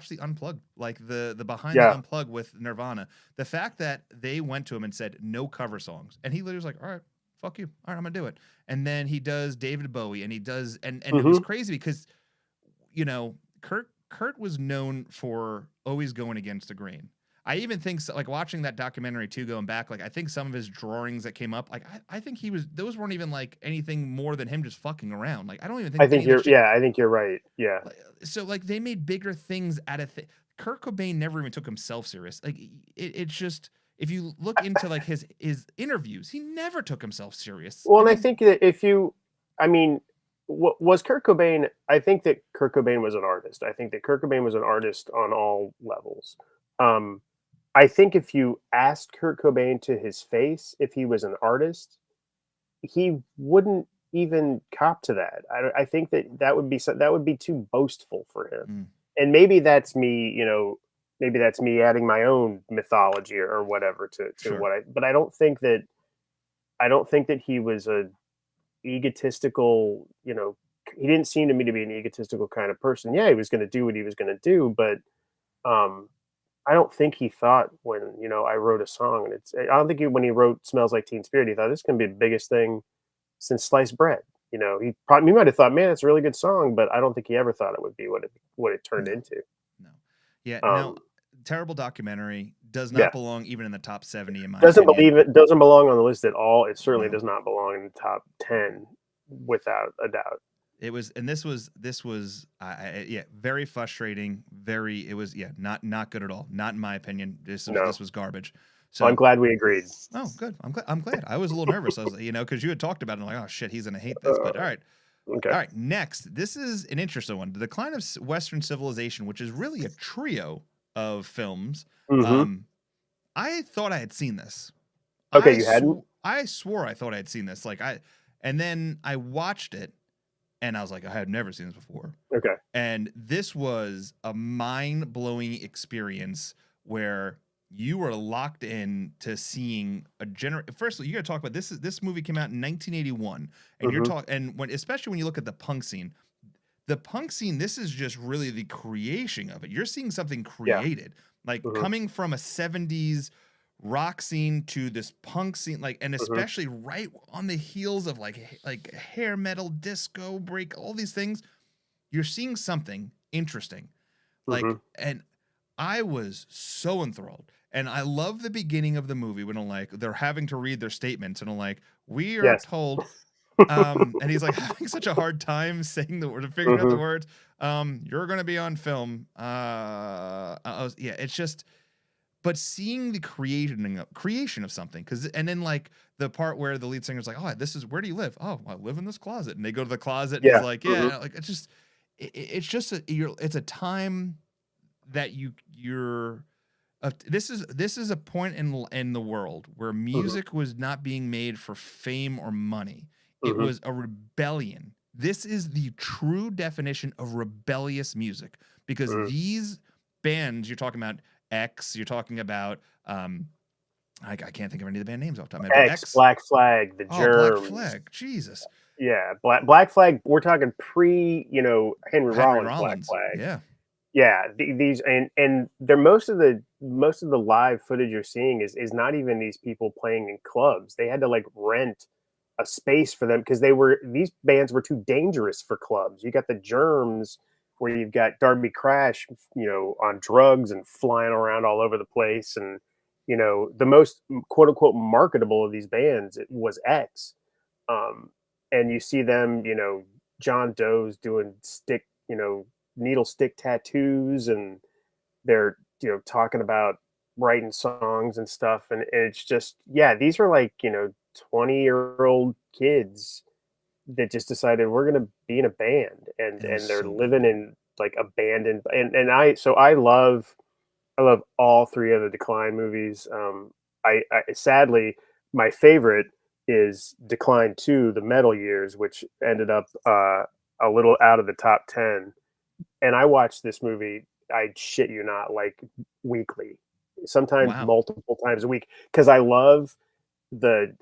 the Unplugged, like the behind the Yeah. Unplugged with Nirvana. The fact that they went to him and said no cover songs, and he literally was like, all right, fuck you, all right, I'm gonna do it. And then he does David Bowie, and he does, and it was Hmm. crazy because Kurt Kurt was known for always going against the grain. I even think so, like watching that documentary too, going back, like I think some of his drawings that came up, like I think those weren't even like anything more than him just fucking around. Like I don't even think any of the shit. Yeah, I think you're right. Yeah. So like they made bigger things out of Kurt Cobain never even took himself serious. Like it's just if you look into like his interviews, he never took himself serious. Well, I and I mean, think that if you, I mean, what was Kurt Cobain? I think that Kurt Cobain was an artist. I think that Kurt Cobain was an artist on all levels. Um, I think if you asked Kurt Cobain to his face if he was an artist, he wouldn't even cop to that. I think that that would be too boastful for him. mm, And maybe that's me, maybe that's me adding my own mythology or whatever to sure. what but I don't think that he was a egotistical, he didn't seem to me to be an egotistical kind of person. Yeah, he was going to do what he was going to do, but um I don't think he thought when, I wrote a song, and I don't think when he wrote Smells Like Teen Spirit, he thought this is going to be the biggest thing since sliced bread. He might have thought, man, it's a really good song, but I don't think he ever thought it would be what it turned No, into. no. Yeah, no. Um, Terrible documentary. Does not yeah, belong even in the top 70 in my doesn't opinion. believe it doesn't belong on the list at all. It certainly No. does not belong in the top 10 without a doubt. It was, and this was yeah, very frustrating. It was, yeah, not good at all. Not in my opinion. No, This was garbage. I'm So, glad we agreed. oh, good. I'm glad. I was a little nervous. I was, because you had talked about it. And I'm like, oh shit, he's gonna hate this. But Uh, okay. all right. Next, this is an interesting one. The Decline of Western Civilization, which is really a trio of films. Hmm. I thought I had seen this. Okay, you hadn't. I swore I thought I had seen this. And then I watched it, and I was like, I had never seen this before. Okay. And this was a mind blowing experience where you were locked in to seeing First of all, you got to talk about this. This movie came out in 1981, and you're Hmm. talking, and especially when you look at the punk scene. The punk scene, this is just really the creation of it. You're seeing something Yeah. created, like Hmm. coming from a 70s rock scene to this punk scene, like, and Hmm. especially right on the heels of like hair metal, disco, break, all these things. You're seeing something interesting. Hmm. And I was so enthralled. And I love the beginning of the movie when they're having to read their statements and I'm like, we are Yes. told and he's like having such a hard time saying the word, figuring out the Hmm. words. You're gonna be on film. Yeah, it's just, but seeing the creation of something, and then like the part where the lead singer's like, oh, this is, where do you live? Oh, I live in this closet, and they go to the closet, and he's Yeah. like, Hmm. yeah, like it's just it's a time that you're this is a point in the world where Hmm. music was not being made for fame or money. It Hmm. was a rebellion. This is the true definition of rebellious music, because Hmm. these bands you're talking about, X, you're talking about I can't think of any of the band names off the top of my head, but X, X. Black Flag, the Oh, Black Germs. Flag. Jesus. Yeah, Black Flag. We're talking pre, Henry Henry Rollins Black Rollins. Flag. Yeah. Yeah, these and they're most of the live footage you're seeing is not even these people playing in clubs. They had to like rent a space for them because these bands were too dangerous for clubs. You got the Germs, where you've got Darby Crash, on drugs and flying around all over the place, and the most quote unquote marketable of these bands it was X. And you see them, John Doe's doing needle stick tattoos, and they're talking about writing songs and stuff, and it's just, yeah, these are like 20-year-old kids that just decided we're gonna be in a band, and And it was they're so living good. in like abandoned, and I love all three of the Decline movies. I sadly, my favorite is Decline 2, The Metal Years, which ended up a little out of the top 10. And I watched this movie, I shit you not, like weekly, sometimes Wow. multiple times a week, because I love the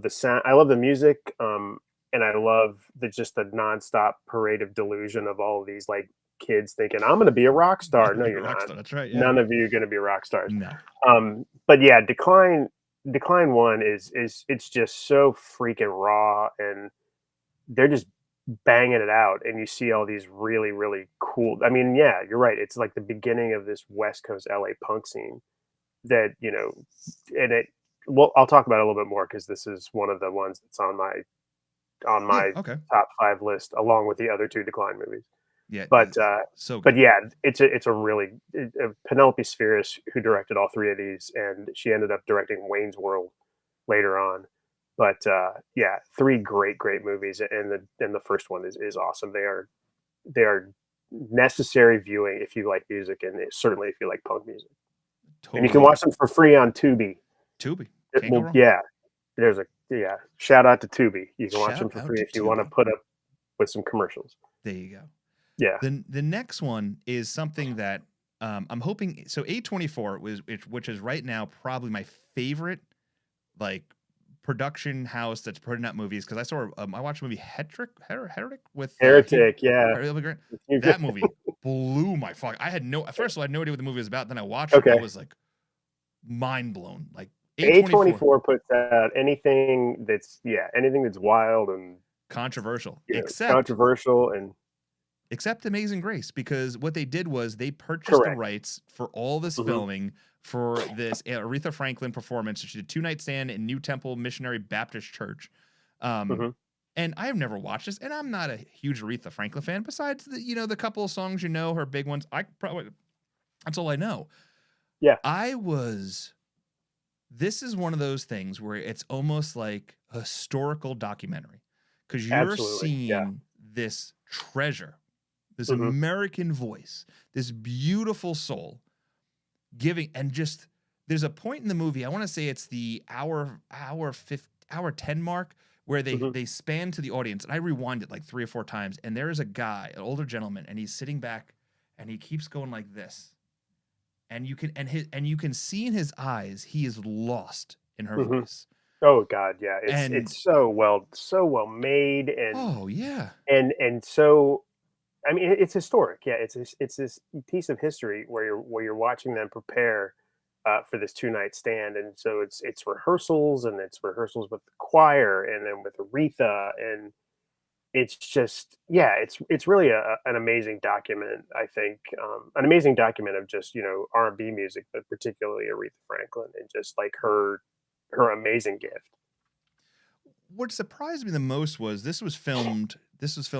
sound, I love the music, and I love the nonstop parade of delusion of all of these like kids thinking I'm going to be a rock I'm star. gonna No, be a you're rock not. star. That's right. Yeah. None of you are going to be rock stars. No. But yeah, Decline 1 is it's just so freaking raw, and they're just banging it out, and you see all these really, really cool. I mean, yeah, you're right. It's like the beginning of this West Coast LA punk scene that, and it. Well, I'll talk about it a little bit more because this is one of the ones that's on Yeah, my okay. top 5 list, along with the other 2 Decline movies. Yeah, But so but good. yeah, it's a really Penelope Spheris who directed all 3 of these, and she ended up directing Wayne's World later on. But yeah, 3 great movies, and the first one is awesome. They are necessary viewing if you like music, and certainly if you like punk music. And you can Totally. watch them for free on Tubi. Tubi. It Can't go will, wrong. yeah. Yeah. Shout out to Tubi. You can watch them Shout for out free to if you want to Tubi. put up with some commercials. There you go. Yeah. The next one is something that I'm hoping. So A24 which is right now probably my favorite like production house that's putting out movies because I watched a movie Heretic with Heretic, yeah. Hugh Grant. You good? That movie blew my fuck. I had no First of all, I had no idea what the movie was about. Then I watched it and I Okay. was like mind blown. Like A24 A24 puts out anything that's wild and, controversial, controversial and except Amazing Grace, because what they did was they purchased the correct. rights for all this Mhm. filming for this Aretha Franklin performance. She did 2 night stand in New Temple Missionary Baptist Church. Um, Mhm. and I have never watched this, and I'm not a huge Aretha Franklin fan. Besides the couple of songs, her big ones, that's all I know. Yeah, I was. This is one of those things where it's almost like a historical documentary because you're absolutely. Yeah. seeing this treasure, this Mhm. American voice, this beautiful soul giving, and just there's a point in the movie. I want to say it's the hour 10 mark where they Mhm. they span to the audience, and I rewind it like 3 or 4 times, and there is a guy, an older gentleman, and he's sitting back, and he keeps going like this, and you can see in his eyes he is lost in her Mhm. voice, Oh god, yeah. It's and it's so well made and oh yeah, so I mean, it's historic. Yeah, it's this piece of history where you're watching them prepare for this 2 night stand, and so it's rehearsals and it's rehearsals with the choir and then with Aretha, and it's just yeah, it's really an amazing document. I think an amazing document of just R&B music, but particularly Aretha Franklin and just like her amazing gift. what surprised me the most was this was filmed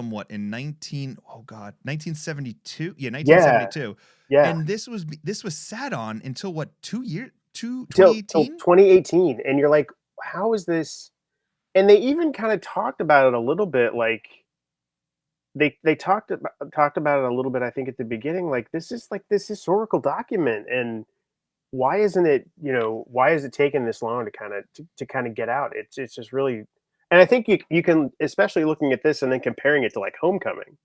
what in 1972, yeah, Yeah, 1972, yeah. and this was sat on until what, 2 year two Till 2018. 2018, and you're like, how is this? And they even kind of talked about it a little bit, like they talked about it a little bit. I think at the beginning, like this is like this historical document, and why is it taking this long to kind of get out? It's just really, and I think you can, especially looking at this and then comparing it to like Homecoming.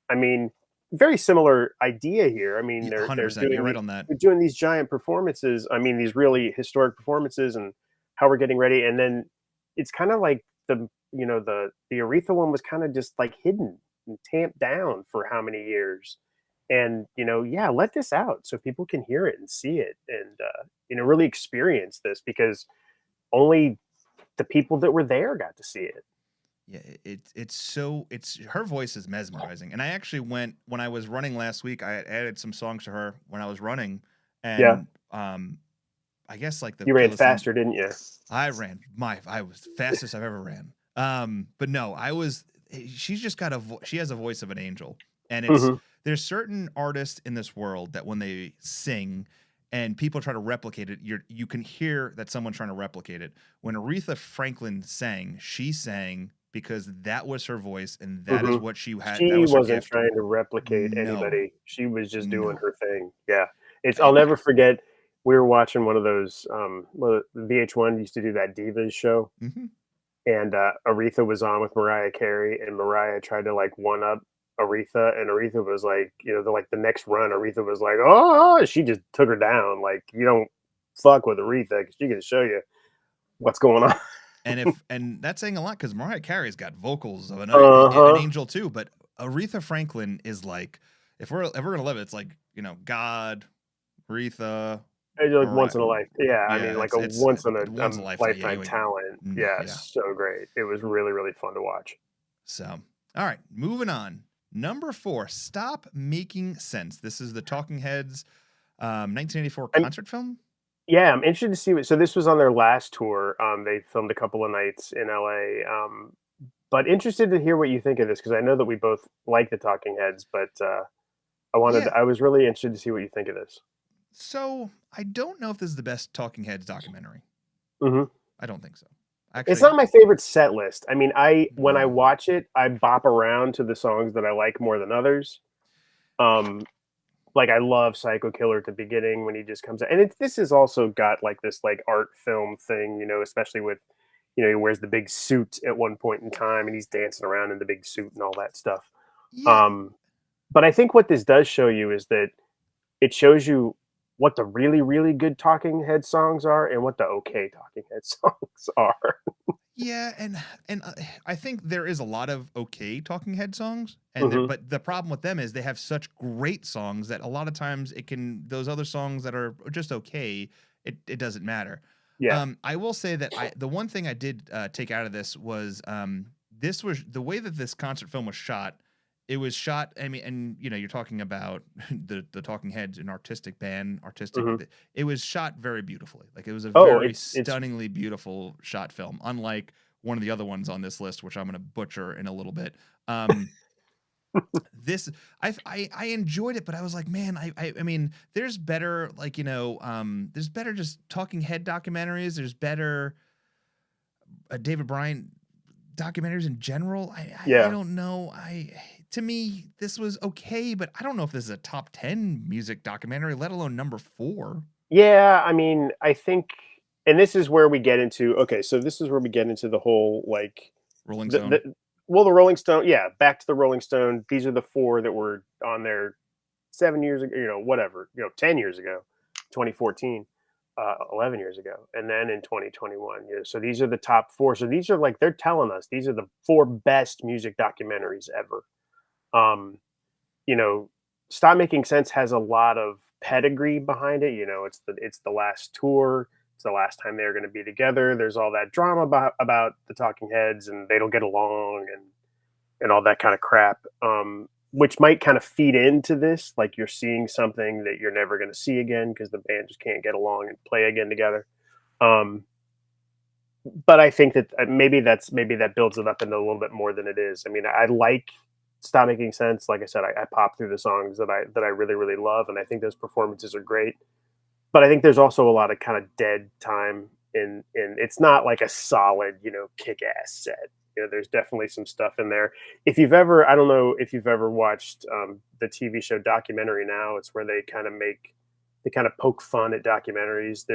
I mean, very similar idea here. I mean, Yeah, they're 100%, you're doing right on that. these giant performances. I mean, these really historic performances, and how we're getting ready. And then it's kind of like the Aretha one was kind of just like hidden and tamped down for how many years. And yeah, let this out so people can hear it and see it, and really experience this because only the people that were there got to see it. Yeah, it's her voice is mesmerizing, and I actually went when I was running last week. I had added some songs to her when I was running, Yeah, and I guess like the you ran playlist faster, didn't you? I was the fastest I've ever ran. But no, she's just got she has a voice of an angel. And Hmm. there's certain artists in this world that when they sing and people try to replicate it, you can hear that someone's trying to replicate it. When Aretha Franklin sang, she sang because that was her voice and that is Hmm. what she had. That She was her wasn't gift. trying to replicate No, anybody. She was just doing no. her thing. Yeah. I'll And never forget, we were watching one of those, VH1 used to do that Divas show, mhm. and Aretha was on with Mariah Carey, and Mariah tried to like one up Aretha, and Aretha was like, the next run, Aretha was like, oh, she just took her down. Like, you don't fuck with Aretha because she can show you what's going on. And that's saying a lot because Mariah Carey's got vocals of Uh an huh. angel too, but Aretha Franklin is like, if we're gonna live it, it's like God, Aretha, Like once Mariah. in a life. Yeah, I mean, Yeah, like a once in a once a lifetime. Yeah, lifetime talent. Yeah, yeah. so great. It was really, really fun to watch. So All right, moving on. Number 4, Stop Making Sense. This is the Talking Heads 1984 I'm concert film. Yeah, I'm interested to see what. So this was on their last tour. They filmed a couple of nights in LA. But interested to hear what you think of this because I know that we both like the Talking Heads, but Yeah. I was really interested to see what you think of this. So I don't know if this is the best Talking Heads documentary. Hmm. I don't think so. It's Actually, not my favorite set list. I mean, when I no. watch it, I bop around to the songs that I like more than others. Um, like I love Psycho Killer at the beginning when he just comes out, and this has also got like this like art film thing, especially with he wears the big suit at one point in time, and he's dancing around in the big suit and all that stuff. Yeah, Um, but I think what this does show you is that it shows you what the really really good Talking Head songs are and what the okay Talking Head songs are. yeah, and I think there is a lot of okay Talking Head songs, and Hmm. but the problem with them is they have such great songs that a lot of times it can those other songs that are just okay, it doesn't matter. Yeah. I will say that the one thing I did take out of this was the way that this concert film was shot. It was shot. I mean, and you're talking about the Talking Heads, an artistic band, Hmm. it was shot very beautifully. Like it was a Oh, very it's stunningly beautiful shot film, unlike one of the other ones on this list, which I'm going to butcher in a little bit. Um, this I enjoyed it, but I was like, man, I mean, there's better there's better just Talking Head documentaries. There's better David Bryan documentaries in general. I yeah. don't know. To me this was okay, but I don't know if this is a top 10 music documentary, let alone number 4. Yeah, I mean, I think, and this is where we get into okay, so this is where we get into the whole like Rolling the Stone. the well, the Rolling Stone, yeah, back to the Rolling Stone. These are the four that were on there 7 years ago, whatever, 10 years ago, 2014, 11 years ago, and then in 2021. So these are the top four. So these are like they're telling us these are the four best music documentaries ever. Um, you know, Stop Making Sense has a lot of pedigree behind it. It's the last tour. It's the last time they're going to be together. There's all that drama about the Talking Heads and they don't get along and all that kind of crap. Which might kind of feed into this, like you're seeing something that you're never going to see again because the band just can't get along and play again together. Um, but I think that maybe that builds it up into a little bit more than it is. I mean, I like Stop Making Sense. Like I said, I pop through the songs that I really really love, and I think those performances are great. But I think there's also a lot of kind of dead time in. It's not like a solid kick ass set. There's definitely some stuff in there. If you've ever, I don't know if you've ever watched the TV show Documentary Now. It's where they kind of poke fun at documentaries. No.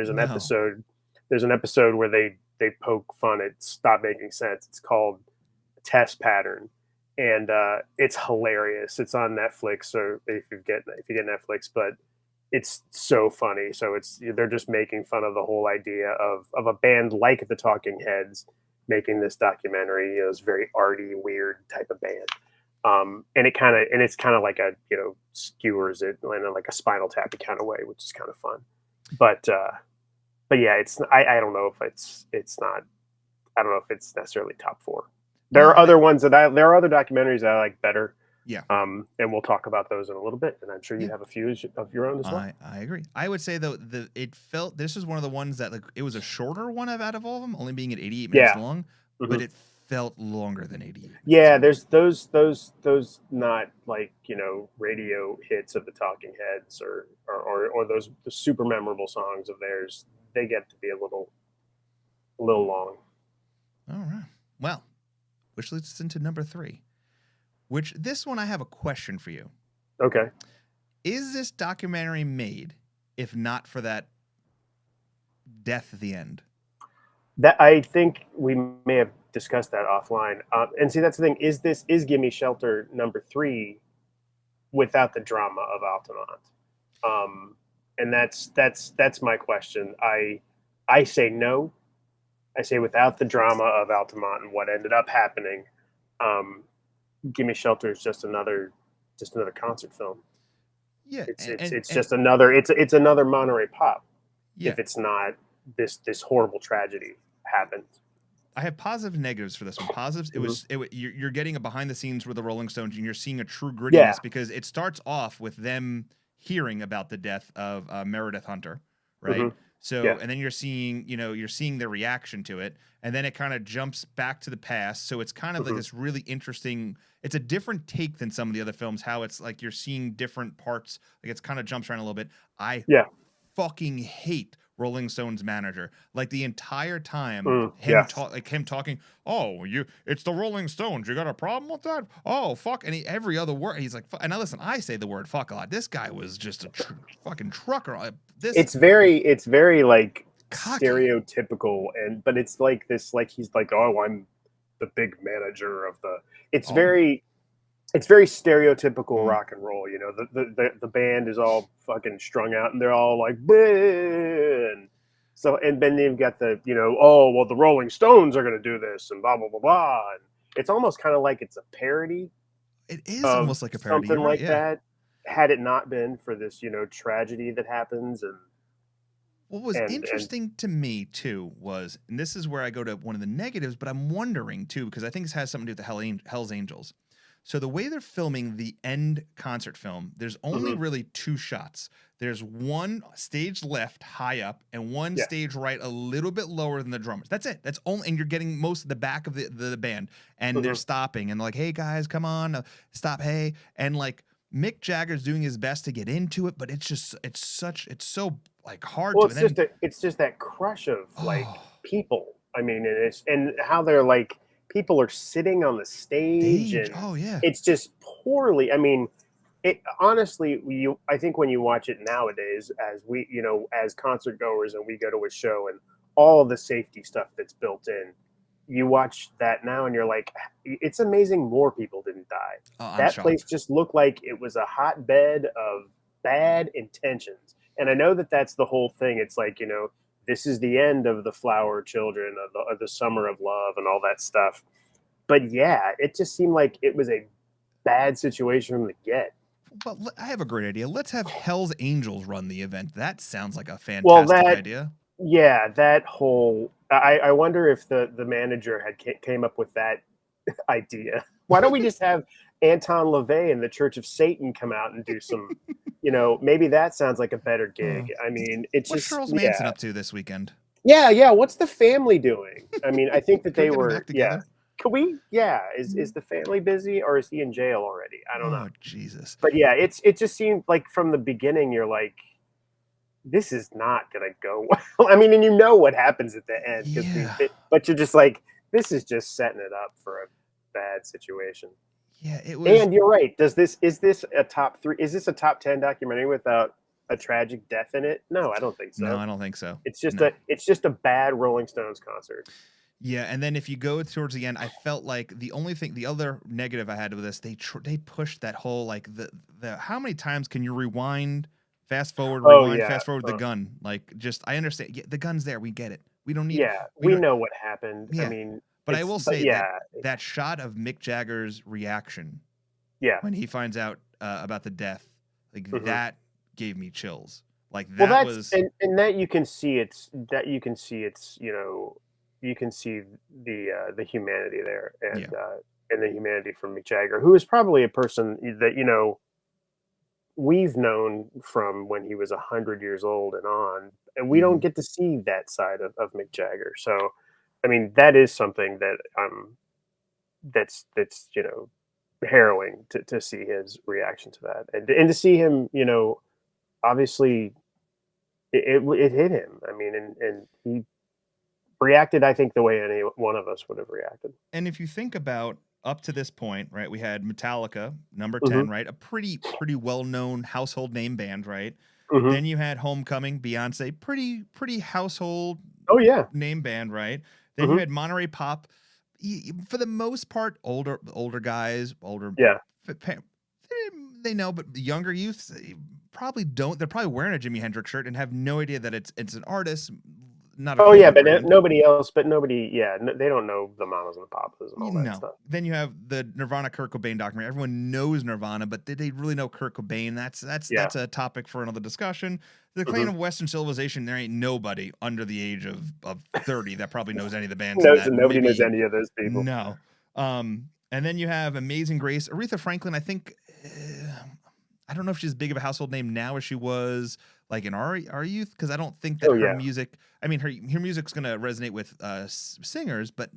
There's an episode where they poke fun at Stop Making Sense. It's called Test Pattern, and it's hilarious. It's on Netflix, so if you get Netflix, but it's so funny. So they're just making fun of the whole idea of a band like the Talking Heads making this documentary. It's very arty, weird type of band. And it's kind of like a skewers it in like a Spinal Tappy kind of way, which is kind of fun. But yeah, I don't know if it's not. I don't know if it's necessarily top four. No, and There are other documentaries that I like better. yeah. And we'll talk about those in a little bit. And I'm sure you Yeah. have a few of your own as well. I agree. I would say though it felt this is one of the ones that like it was a shorter one out of all of them, only being at 88 minutes Yeah. long, Hmm. but it felt longer than 88 minutes Yeah, long. there's those not like radio hits of the Talking Heads or those the super memorable songs of theirs. They get to be a little long. All right. Well, which leads us into number 3. Which this one I have a question for you. Okay. Is this documentary made if not for that death at the end? That I think we may have discussed that offline. And see, that's the thing. Is Gimme Shelter number three without the drama of Altamont? And that's my question. I say no. I say without the drama of Altamont and what ended up happening, um, Gimme Shelter is just another concert film. Yeah, It's and just another Monterey Pop yeah. if it's not this horrible tragedy happened. I have positive and negatives for this one. Positives, Mhm. you're getting a behind the scenes with the Rolling Stones, and you're seeing a true Yeah. grittiness because it starts off with them hearing about the death of Meredith Hunter, right? Mhm. So, Yeah. and then you're seeing their reaction to it, and then it kind of jumps back to the past. So it's kind of like Mhm. this really interesting. It's a different take than some of the other films. How it's like you're seeing different parts. Like it's kind of jumps around a little bit. I Yeah. fucking hate Rolling Stones manager. Like the entire time, Yeah. him talking. Oh, it's the Rolling Stones. You got a problem with that? Oh, fuck. And every other word, he's like, and now listen, I say the word fuck a lot. This guy was just a fucking trucker. This It's very like cocky. stereotypical, but it's like this, like he's like, oh, I'm the big manager of the. It's Oh, very it's very stereotypical mm, rock and roll. The band is all fucking strung out, and they're all like, "Bleh," and so, and then you've got oh well, the Rolling Stones are going to do this, and blah blah blah blah. And it's almost kind of like it's a parody it is of almost like a parody. something You're right. like Yeah. that. Had it not been for this, tragedy that happens, What was and interesting to me too was, and this is where I go to one of the negatives, but I'm wondering too, because I think this has something to do with the Hell's Angels. So the way they're filming the end concert film, there's only mhm, really two shots. There's one stage left high up and one yeah, stage right a little bit lower than the drummers. That's it. That's only, and you're getting most of the back of the band, and they're mhm. stopping and like, hey guys, come on, stop, hey, and like Mick Jagger's doing his best to get into it, but it's so like hard Well, to, and then it's just that crush of like oh, people. I mean, and how they're like people are sitting on the stage, stage. and Oh yeah. it's just poorly. I mean, it honestly, I think when you watch it nowadays, as as concert goers, and we go to a show, and all the safety stuff that's built in, you watch that now, and you're like, it's amazing more people didn't die. Oh, I'm That place shocked. just looked like it was a hotbed of bad intentions. And I know that that's the whole thing. It's like, this is the end of the flower children, of the summer of love, and all that stuff. But yeah, it just seemed like it was a bad situation from the get. But I have a great idea. Let's have Hell's Angels run the event. That sounds like a Well, fantastic idea. that whole. I wonder if the manager came up with that idea. Why don't we just have Anton LaVey and the Church of Satan come out and do some, maybe that sounds like a better Uh, gig. I mean, it's what's just, Charles Manson yeah. up to this weekend? Yeah, yeah, what's the family doing? I mean, I think that Can we they get him back were, yeah. together? Could we? Yeah, is Mm. the family busy, or is he in jail already? I don't know. Oh Jesus. But yeah, it just seemed like from the beginning you're like, this is not gonna go well. I mean, and you know what happens at the end, because Yeah. but you're just like, this is just setting it up for a bad situation. Yeah. It was. And you're right. Is this a top three? Is this a top 10 documentary without a tragic death in it? No, I don't think No, so. I don't think so. It's No. just a bad Rolling Stones concert. Yeah, and then if you go towards the end, I felt like the other negative I had with this, they pushed that whole like the how many times can you Oh yeah. fast forward the gun? Like just I understand, yeah, the gun's there, we get it. Yeah, We we don't, know what happened. I yeah. mean, But I will but say that yeah, that shot of Mick Jagger's reaction yeah. when he finds out about the death, like Mhm. that gave me chills. Like Well, that that's was and that you can see it's you can see the humanity there, yeah. and the humanity from Mick Jagger, who is probably a person that we've known from when he was 100 years old and on, and we don't Mhm. get to see that side of Mick Jagger. So, I mean, that is something that that's harrowing to see his reaction to that, and to see him, obviously it hit him. I mean, and he reacted, I think, the way any one of us would have reacted. And if you think about up to this point, right, we had Metallica, number Hmm. 10, right? A pretty well-known household name band, right? Hmm. Then you had Homecoming, Beyonce, pretty household Oh yeah. name band, right? Then you Hmm. had Monterey Pop, for the most part, older guys, Yeah. they know, but the younger youths probably don't. They're probably wearing a Jimi Hendrix shirt and have no idea that it's an artist. not a Oh yeah, clothing but brand. nobody else. But nobody. Yeah, they don't know the Mamas and the Papas and all that No. stuff. Then you have the Nirvana Kurt Cobain documentary. Everyone knows Nirvana, but did they really know Kurt Cobain? Yeah. That's a topic for another discussion. The claim Hmm. of Western civilization, there ain't nobody under the age of 30 that probably knows any of the bands in Knows that. nobody knows Maybe any of those people. no. And then you have Amazing Grace. Aretha Franklin, I think I don't know if she's as big of a household name now as she was like in our youth, because I don't think that Oh her yeah. music. I mean, her music's gonna resonate with singers, but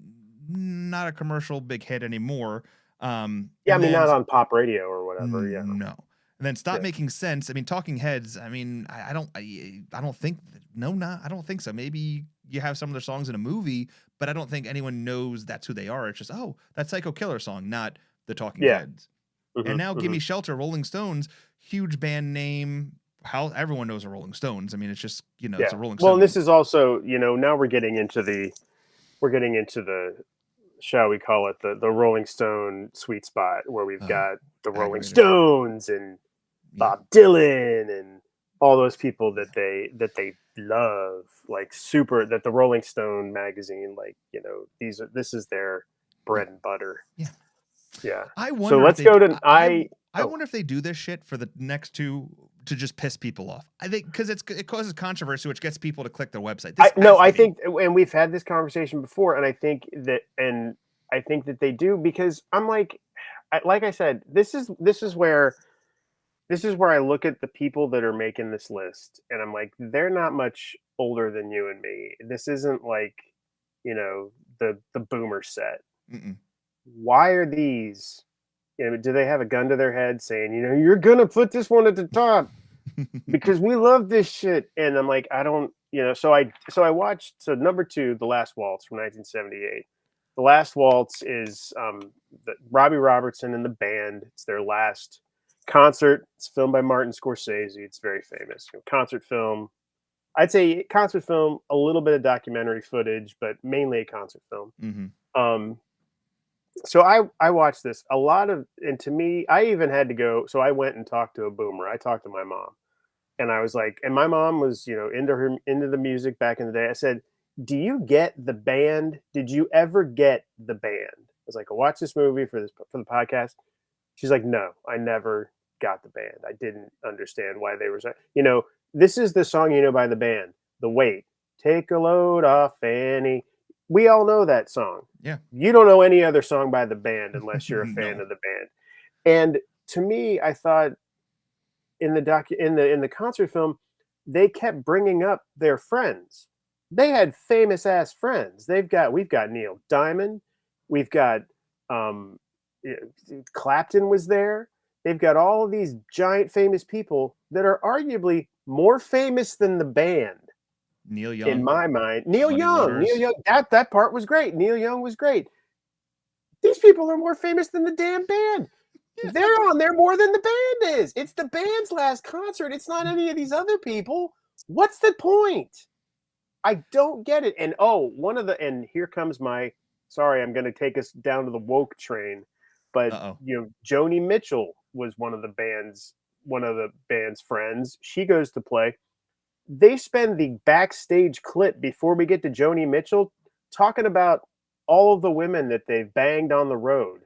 not a commercial big hit anymore. Yeah, I And mean, then not on pop radio or whatever. Yeah. no, and then Stop Yeah. Making Sense. I mean, Talking Heads. I mean, I don't think no, not I don't think so. Maybe you have some of their songs in a movie, but I don't think anyone knows that's who they are. It's just that Psycho Killer song, not the Talking Yeah. Heads. And Hmm. now Hmm. Gimme Shelter, Rolling Stones, huge band name. How everyone knows the Rolling Stones. I mean, it's just, it's Yeah. a Rolling Well, and this Stones. is also, now we're getting into the, shall we call it, the Rolling Stone sweet spot, where we've Oh, got the Rolling aggravating. Stones and Yeah. Bob Dylan and all those people that they love, like super, that the Rolling Stone magazine, like, this is their Yeah. bread and butter. Yeah. Yeah. I So wonder if let's they go to I wonder if they do this shit for the next two to just piss people off. I think because it causes controversy, which gets people to click their website. This has I to be. think, and we've had this conversation before, and I think that they do, because I'm like I said, this is where I look at the people that are making this list, and I'm like, they're not much older than you and me. This isn't like, the boomer set. Mm-mm. Why are these? Do they have a gun to their head saying, you're gonna put this one at the top because we love this shit? And I'm like, I don't, so I watched, so number two, The Last Waltz from 1978. The Last Waltz is Robbie Robertson and the band. It's their last concert. It's filmed by Martin Scorsese. It's very famous concert film. I'd say concert film, a little bit of documentary footage, but mainly a concert film. Mm-hmm. So I watched this a lot of, and to me, I even had to go. So I went and talked to a boomer. I talked to my mom, and I was like, and my mom was, into the music back in the day. I said, "Do you get the band? Did you ever get the band?" I was like, "I watched this movie for the podcast." She's like, "No, I never got the band. I didn't understand why they were saying, this is the song by the band, The Weight. Take a load off Annie." We all know that song. Yeah. You don't know any other song by the band unless you're a fan No. of the band. And to me, I thought in the concert film, they kept bringing up their friends. They had famous ass friends. We've got Neil Diamond, we've got um, Clapton was there. They've got all of these giant famous people that are arguably more famous than the band. Neil In Young, my mind, Muddy Neil Waters. Young, that part was great. Neil Young was great. These people are more famous than the damn band. They're Yeah. on there more than the band is. It's the band's last concert. It's not any of these other people. What's the point? I don't get it. And and here comes sorry, I'm going to take us down to the woke train, but Uh-oh. Joni Mitchell was one of the band's friends. She goes to play. They spend the backstage clip before we get to Joni Mitchell talking about all of the women that they've banged on the road.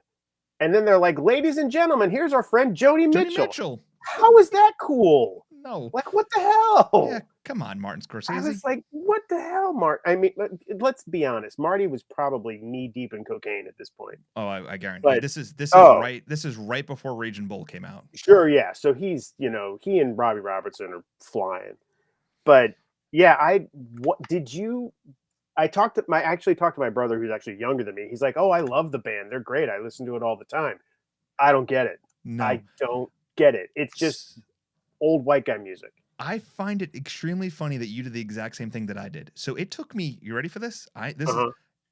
And then they're like, "Ladies and gentlemen, here's our friend Joni Mitchell." How is that cool? No. Like, what the hell? Yeah, come on, Martin I Scorsese. was like, what the hell, Mark? I mean, let's be honest. Marty was probably knee deep in cocaine at this point. Oh, I guarantee. But This is oh, right. This is right before Raging Bull came out. sure, yeah. So he's, he and Robbie Robertson are flying. But yeah, what did you? I actually talked to my brother, who's actually younger than me. He's like, "Oh, I love the band. They're great. I listen to it all the time." I don't get it. No. I don't get it. It's just old white guy music. I find it extremely funny that you did the exact same thing that I did. So it took me, you ready for this? This is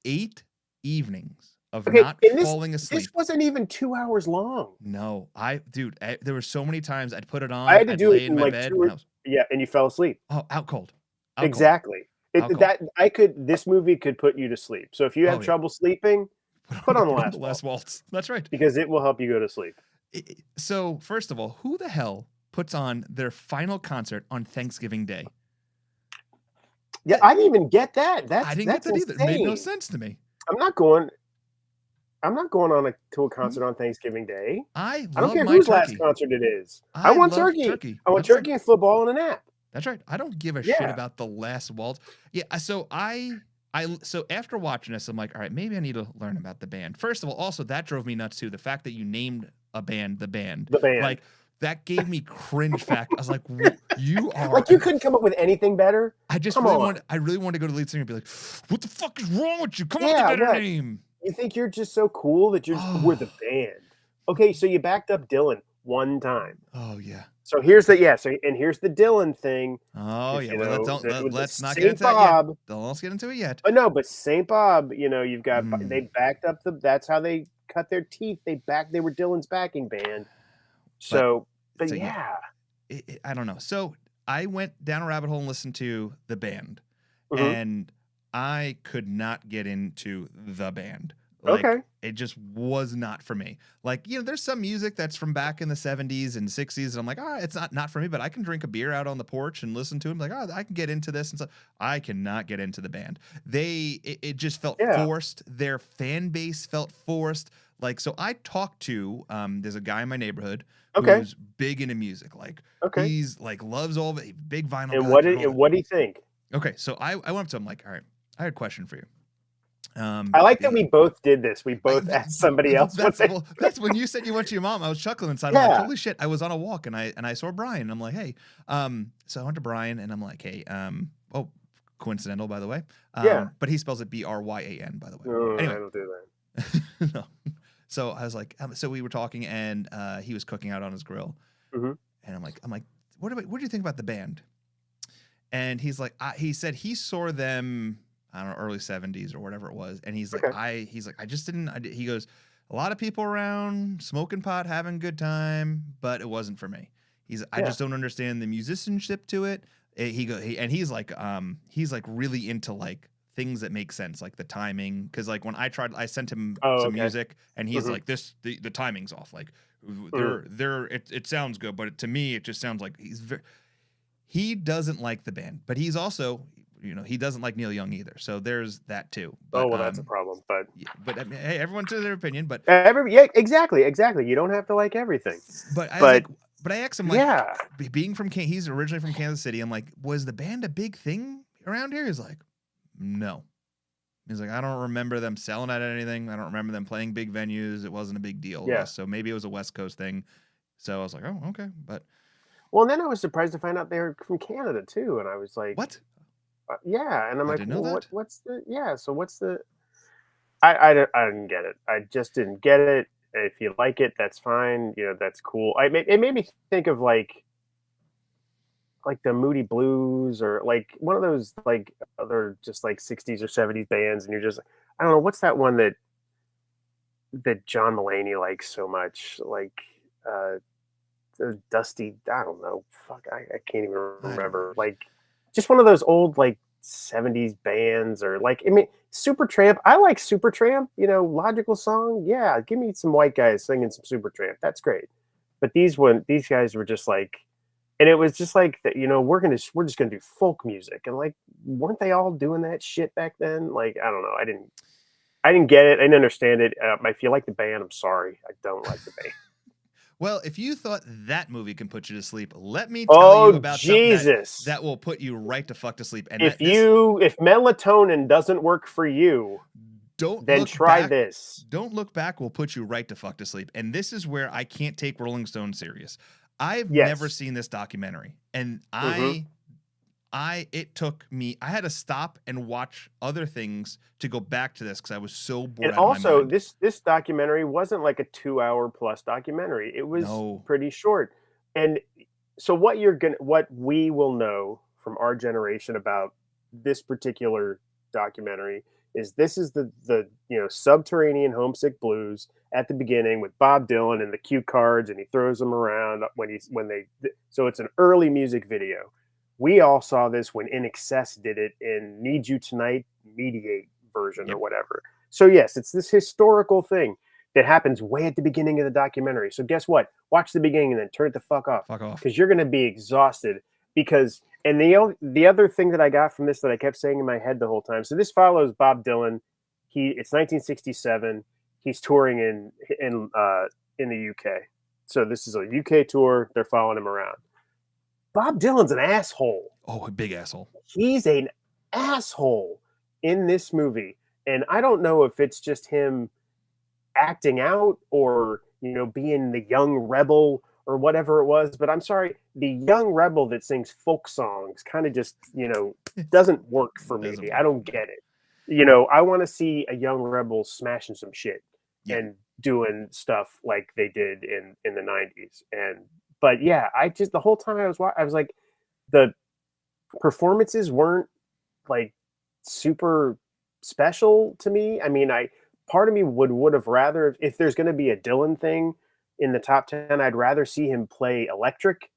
8 evenings of not falling asleep. This wasn't even 2 hours long. No, there were so many times I'd put it on. I had to I'd do lay it in in my like bed. yeah, and you fell asleep. Oh, out cold. Exactly. This movie could put you to sleep. So if you have trouble sleeping, put on The Last Waltz. That's right. Because it will help you go to sleep. So first of all, who the hell puts on their final concert on Thanksgiving Day? Yeah, I didn't even get that. I That's didn't get that's that either. It made no insane. sense to me. I'm not going. I'm not going on to a Mhm. concert on Thanksgiving Day. I I don't love care my whose last turkey. concert it is. I I want love turkey. turkey. I want That's right. turkey and football and a nap. That's right. I don't give a shit Yeah. about the last waltz. Yeah, so so after watching this, I'm like, all right, maybe I need to learn about the band. First of all, also that drove me nuts too. The fact that you named a band the band, The band. like that gave me cringe fact. I was like, you are. Like you couldn't come up with anything better? I just Come really on. want. I really want to go to the lead singer and be like, what the fuck is wrong with you? Come up with a Yeah, better what? name. You think you're just so cool that we're the Oh, band. Okay, so you backed up Dylan one time. oh yeah. So here's the yeah, so and here's the Dylan thing Oh because yeah. Well, let's with the let's not get Saint into that yet. Bob. Don't let's get into it yet. But no, but Saint Bob, you've got Mm, they backed up that's how they cut their teeth. They were Dylan's backing band. but So, but so yeah. yeah. I don't know. So I went down a rabbit hole and listened to the band, Mhm. and I could not get into the band. Like Okay. it just was not for me. Like there's some music that's from back in the 70s and 60s, and I'm like, it's not for me. But I can drink a beer out on the porch and listen to them. Like, I can get into this and stuff. I cannot get into the band. It just felt Yeah. forced. Their fan base felt forced. Like, so I talked to there's a guy in my neighborhood Okay. who's big into music. Like Okay. he's like loves all of it. Big vinyl And guy. Like, what do you think? okay, so I went up to him like, all right, I had a question for you. I like that The we both did this. We I both asked somebody else what that's they well, that's when you said you went to your mom. I was chuckling inside. I'm like, Yeah. holy shit! I was on a walk and I saw Brian. And I'm like, hey, so I went to Brian and I'm like, hey, oh, coincidental by the way, Yeah. but he spells it Bryan by the way. I Anyway, don't do that. no. So I was like, so we were talking and he was cooking out on his grill, Mhm. and I'm like, what do you think about the band? And he's like, he said he saw them, I don't know, early 70s or whatever it was. And he's like, Okay. I just didn't, he goes, a lot of people around smoking pot, having a good time, but it wasn't for me. I Yeah. just don't understand the musicianship to it. And he's like really into like things that make sense, like the timing. Cause like when I sent him Oh, some okay. music and he's Mhm. like, the timing's off. Like Mhm. it sounds good, but to me, it just sounds like he doesn't like the band, but he's also, he doesn't like Neil Young either. So there's that too. Oh, But well, that's a problem, but yeah, but I mean, hey, everyone to their opinion. But yeah, exactly, exactly. You don't have to like everything. I was But like, but I asked him like, yeah. being from he's originally from Kansas City. I'm like, was the band a big thing around here? He's like, no. He's like, I don't remember them selling out anything. I don't remember them playing big venues. It wasn't a big deal to Yeah. us. So maybe it was a West Coast thing. So I was like, oh, okay. But Well, and then I was surprised to find out they were from Canada too, and I was like, what? yeah, and I'm I like, didn't know "Well, that. what's the yeah, so what's the" I didn't get it. I just didn't get it. If you like it, that's fine, that's cool. It made me think of, like the Moody Blues or, like, one of those, like, other just, like, '60s or '70s bands, and you're just I don't know, what's that one that John Mulaney likes so much? Like, uh the Dusty I don't know. Fuck, I can't even I don't know. remember. Like, just one of those old, like, '70s bands or, like I mean, Supertramp. I like Supertramp, Logical Song. Yeah, give me some white guys singing some Supertramp. That's great. But these guys were just like and it was just like that, we're just gonna do folk music. And like, weren't they all doing that shit back then? Like, I don't know. I didn't get it. I didn't understand it. If you like the band, I'm sorry. I don't like the band. Well, if you thought that movie can put you to sleep, let me tell you Oh, about something Jesus. that will put you right to fuck to sleep. And If melatonin doesn't work for you, don't then look try back. this. Don't look back will put you right to fuck to sleep. And this is where I can't take Rolling Stone serious. I've never Yes. seen this documentary, and Mhm. it took me. I had to stop and watch other things to go back to this because I was so bored And out of my also, mind. this documentary wasn't like a 2-hour plus documentary. It was No, pretty short. And so what we will know from our generation about this particular documentary is this is the subterranean homesick blues at the beginning with Bob Dylan and the cue cards and he throws them around so it's an early music video. We all saw this when In Excess did it in Need You Tonight Mediate version or yep, whatever. So yes, it's this historical thing that happens way at the beginning of the documentary. So guess what? Watch the beginning and then turn it the fuck off fuck off. because you're going to be exhausted because And the other thing that I got from this that I kept saying in my head the whole time. So this follows Bob Dylan. It's 1967. He's touring in the UK. So this is a UK tour. They're following him around. Bob Dylan's an asshole. Oh, a big asshole. He's an asshole in this movie, and I don't know if it's just him acting out or being the young rebel or whatever it was, but I'm sorry, the young rebel that sings folk songs kind of just doesn't work for me. Doesn't I work. don't get it. I want to see a young rebel smashing some shit and doing stuff like they did in the 90s. But yeah, I just, the whole time I was like, the performances weren't like super special to me. I mean, part of me would have rather, if there's going to be a Dylan thing in the top 10, I'd rather see him play electric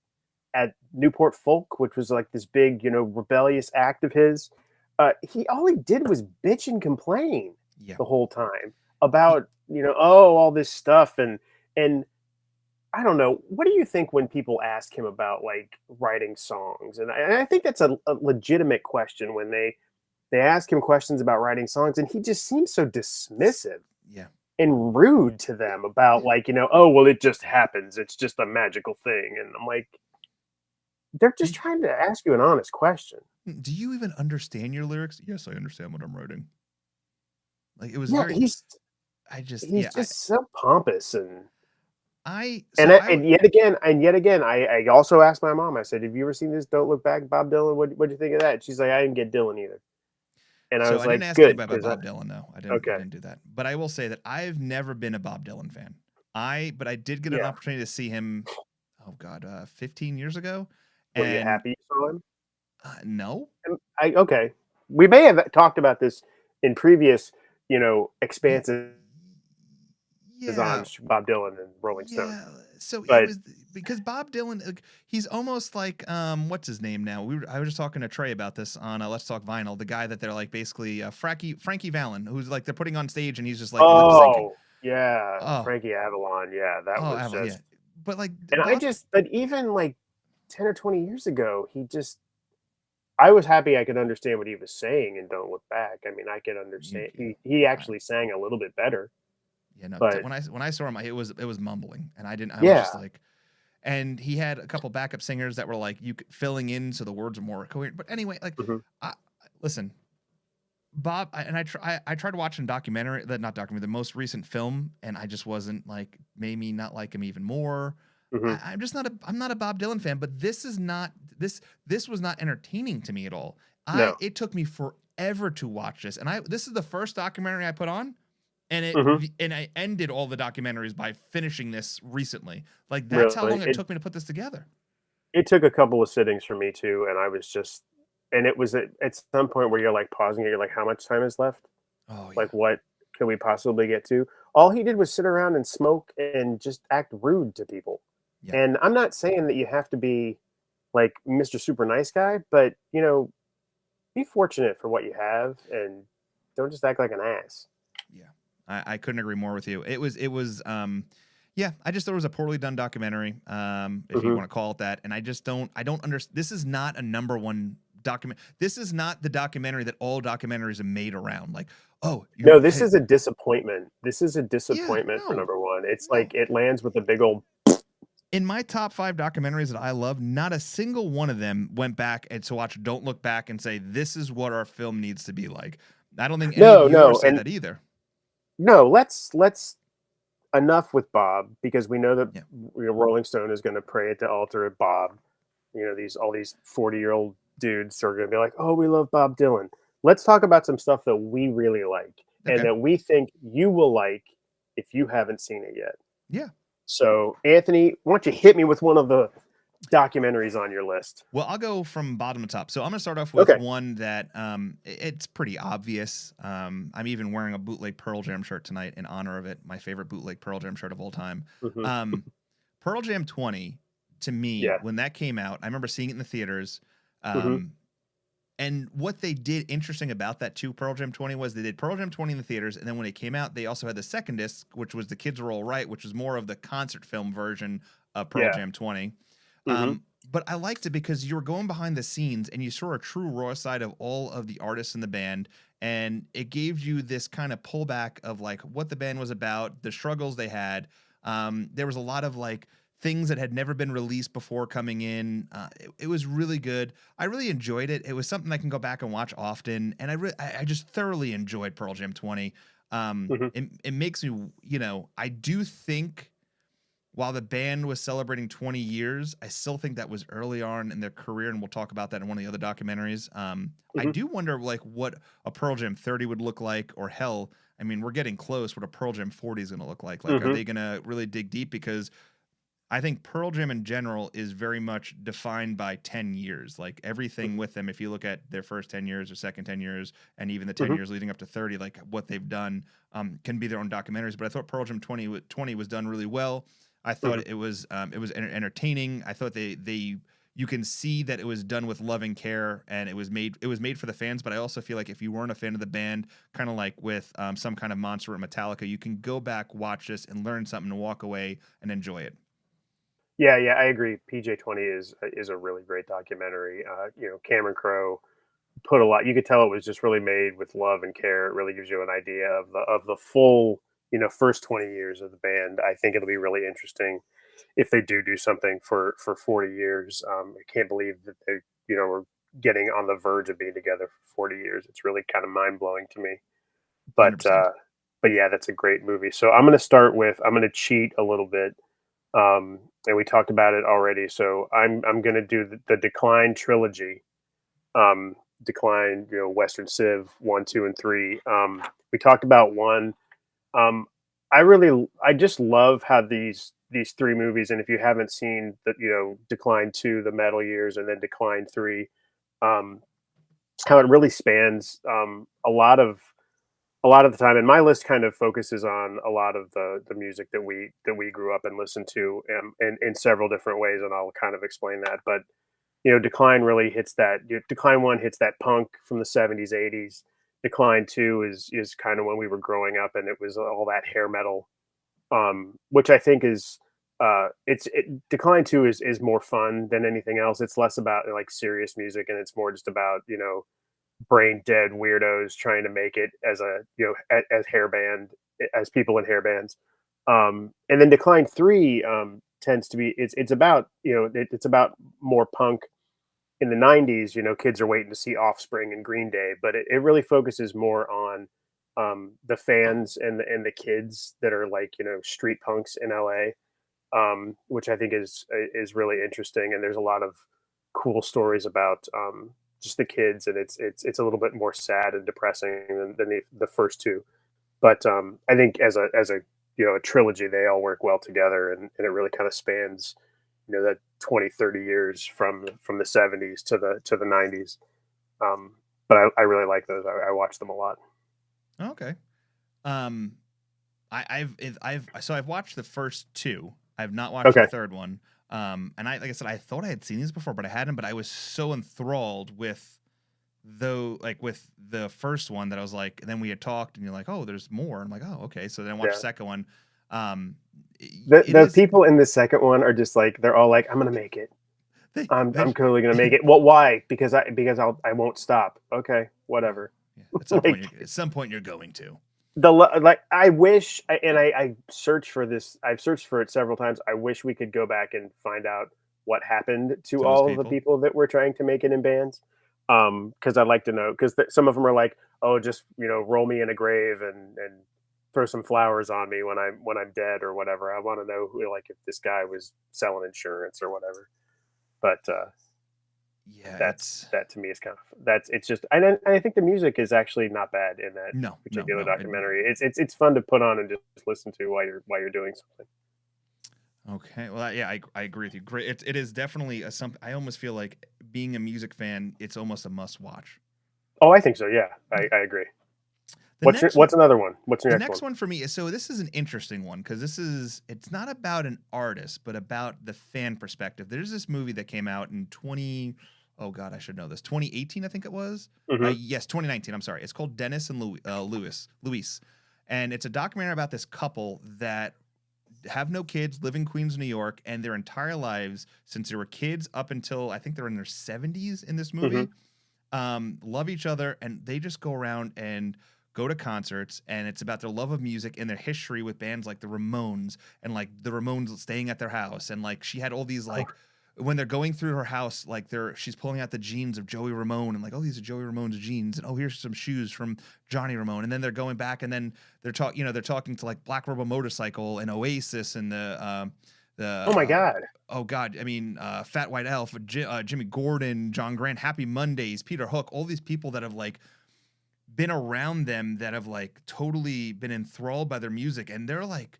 at Newport Folk, which was like this big, rebellious act of his. All he did was bitch and complain the whole time about, all this stuff. And I don't know. What do you think when people ask him about like writing songs? And I think that's a legitimate question when they ask him questions about writing songs, and he just seems so dismissive and rude to them about like, oh, well, it just happens. It's just a magical thing. And I'm like, they're just trying to ask you an honest question. Do you even understand your lyrics? Yes, I understand what I'm writing. Like it was he's just so pompous and yet again, I also asked my mom. I said, "Have you ever seen this Don't Look Back, Bob Dylan? What'd you think of that?" She's like, "I didn't get Dylan either." And I So was I like, didn't ask "Good," anybody about Bob Dylan. No, I didn't do that. But I will say that I've never been a Bob Dylan fan. But I did get an opportunity to see him. Oh God, 15 years ago. Were you happy you saw him? No. Okay. We may have talked about this in previous, expanses on Bob Dylan and Rolling Stone. So but it was because Bob Dylan, he's almost like what's his name now? I was just talking to Trey about this on Let's Talk Vinyl. The guy that they're like basically Frankie Vallen, who's like they're putting on stage and he's just like lip syncing. Frankie Avalon. Yeah, that was Avalon, just. But like, but even like 10 or 20 years ago, I was happy I could understand what he was saying and Don't Look Back. I mean, I could understand. He actually sang a little bit better. Yeah, no. But when I saw him, it was mumbling, and I was just like, and he had a couple backup singers that were like filling in so the words were more coherent. But anyway, like, listen, Bob, I tried watching the most recent film, and I just wasn't like, made me not like him even more. I'm just I'm not a Bob Dylan fan, but this is not this was not entertaining to me at all. It took me forever to watch this, and this is the first documentary I put on. And and I ended all the documentaries by finishing this recently. Like that's how long it took me to put this together. It took a couple of sittings for me too, and I was just, and it was at some point where you're like pausing it. You're like, how much time is left? Oh, yeah. Like, what can we possibly get to? All he did was sit around and smoke and just act rude to people. Yeah. And I'm not saying that you have to be like Mr. Super Nice Guy, but be fortunate for what you have and don't just act like an ass. Yeah. I couldn't agree more with you. It was I just thought it was a poorly done documentary, if you want to call it that. And I don't understand. This is not a number one document. This is not the documentary that all documentaries are made around. Like, this is a disappointment. This is a disappointment for number one. It's like it lands with a big old. In my top 5 documentaries that I love, not a single one of them went back and to watch Don't Look Back and say, this is what our film needs to be like. I don't think any of yours say that either. No, let's enough with Bob, because we know that Rolling Stone is going to pray at the altar of Bob. All these 40-year-old dudes are going to be like, oh, we love Bob Dylan. Let's talk about some stuff that we really like and that we think you will like if you haven't seen it yet. Yeah. So, Anthony, why don't you hit me with one of the documentaries on your list? Well, I'll go from bottom to top. So I'm going to start off with one that it's pretty obvious. I'm even wearing a bootleg Pearl Jam shirt tonight in honor of it. My favorite bootleg Pearl Jam shirt of all time. Pearl Jam 20, to me, when that came out, I remember seeing it in the theaters. And what they did interesting about that too, Pearl Jam 20, was they did Pearl Jam 20 in the theaters, and then when it came out, they also had the second disc, which was The Kids Are All Right, which was more of the concert film version of Pearl Jam 20. but I liked it because you were going behind the scenes and you saw a true raw side of all of the artists in the band, and it gave you this kind of pullback of like what the band was about, the struggles they had. There was a lot of like things that had never been released before coming in. It was really good. I really enjoyed it. It was something I can go back and watch often, and I just thoroughly enjoyed Pearl Jam 20. Hmm. It makes me, I do think while the band was celebrating 20 years, I still think that was early on in their career, and we'll talk about that in one of the other documentaries. I Hmm. do wonder, like, what a Pearl Jam 30 would look like, or hell, I mean, we're getting close. What a Pearl Jam 40 is going to look like. Like, are Hmm. they going to really dig deep? Because I think Pearl Jam in general is very much defined by 10 years. Like everything with them, if you look at their first 10 years or second 10 years, and even the 10 Hmm. years leading up to 30, like what they've done can be their own documentaries. But I thought Pearl Jam 20 was done really well. I thought Hmm. it was entertaining. I thought they you can see that it was done with love and care, and it was made for the fans. But I also feel like if you weren't a fan of the band, kind of like with some kind of Monster or Metallica, you can go back, watch this, and learn something to walk away and enjoy it. Yeah, yeah, I agree. PJ 20 is a really great documentary. Cameron Crowe put a lot. You could tell it was just really made with love and care. It really gives you an idea of the full first 20 years of the band. I think it'll be really interesting if they do something for 40 years. I can't believe that they were getting on the verge of being together for 40 years. It's really kind of mind blowing to me. But 100%. yeah, that's a great movie. So I'm going to cheat a little bit, and we talked about it already. So I'm going to do the Decline trilogy. Decline, Western Civ 1, 2, and 3. We talked about one. Um, I just love how these three movies, and if you haven't seen the Decline 2, the Metal Years, and then Decline 3, um, how it really spans a lot of the time. And my list kind of focuses on a lot of the music that we grew up and listened to, in several different ways, and I'll kind of explain that. But Decline really hits that. Decline 1 hits that punk from the 70s, 80s. Decline 2 is kind of when we were growing up, and it was all that hair metal, which I think is Decline 2 is more fun than anything else. It's less about like serious music, and it's more just about brain dead weirdos trying to make it as a as hair band as people in hair bands. And then Decline 3 tends to be it's about it's about more punk in the 90s. Kids are waiting to see Offspring and Green Day, but it really focuses more on the fans and the kids that are like street punks in LA, which I think is really interesting. And there's a lot of cool stories about just the kids, and it's a little bit more sad and depressing than the first two. But I think as a a trilogy, they all work well together, and it really kind of spans that 20, 30 years from the 70s to the 90s. But I really like those. I watch them a lot. Okay. Um, I've watched the first two. I've not watched the Okay. third one. And like I said, I thought I had seen these before, but I hadn't. But I was so enthralled with with the first one that I was like. And then we had talked, and you're like, "Oh, there's more." I'm like, "Oh, okay." So then I watched the Yeah. second one. Um, The it is people in the second one are just like they're all like, I'm gonna make it. they I'm clearly gonna make it. Well, why? Because I won't stop. Okay, yeah, whatever. yeah. Like At some point you're going to like I wish, and I searched for this. I've searched for it several times. I wish we could go back and find out what happened to those all of the people. people that were trying to make it in bands. Because I'd like to know. Because some of them are like, oh, just roll me in a grave and throw some flowers on me when I'm dead or whatever. I want to know who, like, if this guy was selling insurance or whatever. But Yeah, that's that to me is kind of that's it's just I think the music is actually not bad in that particular no. documentary. It's fun to put on and just listen to while you're doing something. Okay. Well, yeah, I agree with you. Great. It is definitely a some. I almost feel like being a music fan, it's almost a must watch. Oh, I think so. Yeah, I agree. The next one, What's another one? What's your the next next one? one for me is so this is an interesting one because it's not about an artist, but about the fan perspective. There's this movie that came out in 20. Oh God, I should know this. 2018, I think it was. Hmm. Yes, 2019. I'm sorry. It's called Dennis and Luis, and it's a documentary about this couple that have no kids, live in Queens, New York, and their entire lives since they were kids up until I think they're in their 70s in this Hmm. movie, love each other, and they just go around and go to concerts, and it's about their love of music and their history with bands like the Ramones, and like the Ramones staying at their house, and like she had all these Oh, like when they're going through her house, like she's pulling out the jeans of Joey Ramone, and like, oh, these are Joey Ramone's jeans, and oh, here's some shoes from Johnny Ramone, and then they're going back, and then they're talking to like Black Rebel Motorcycle and Oasis and the oh my God. oh God, I mean, Fat White Elf, Jimmy Gordon, John Grant, Happy Mondays, Peter Hook, all these people that have like been around them that have like totally been enthralled by their music, and they're like,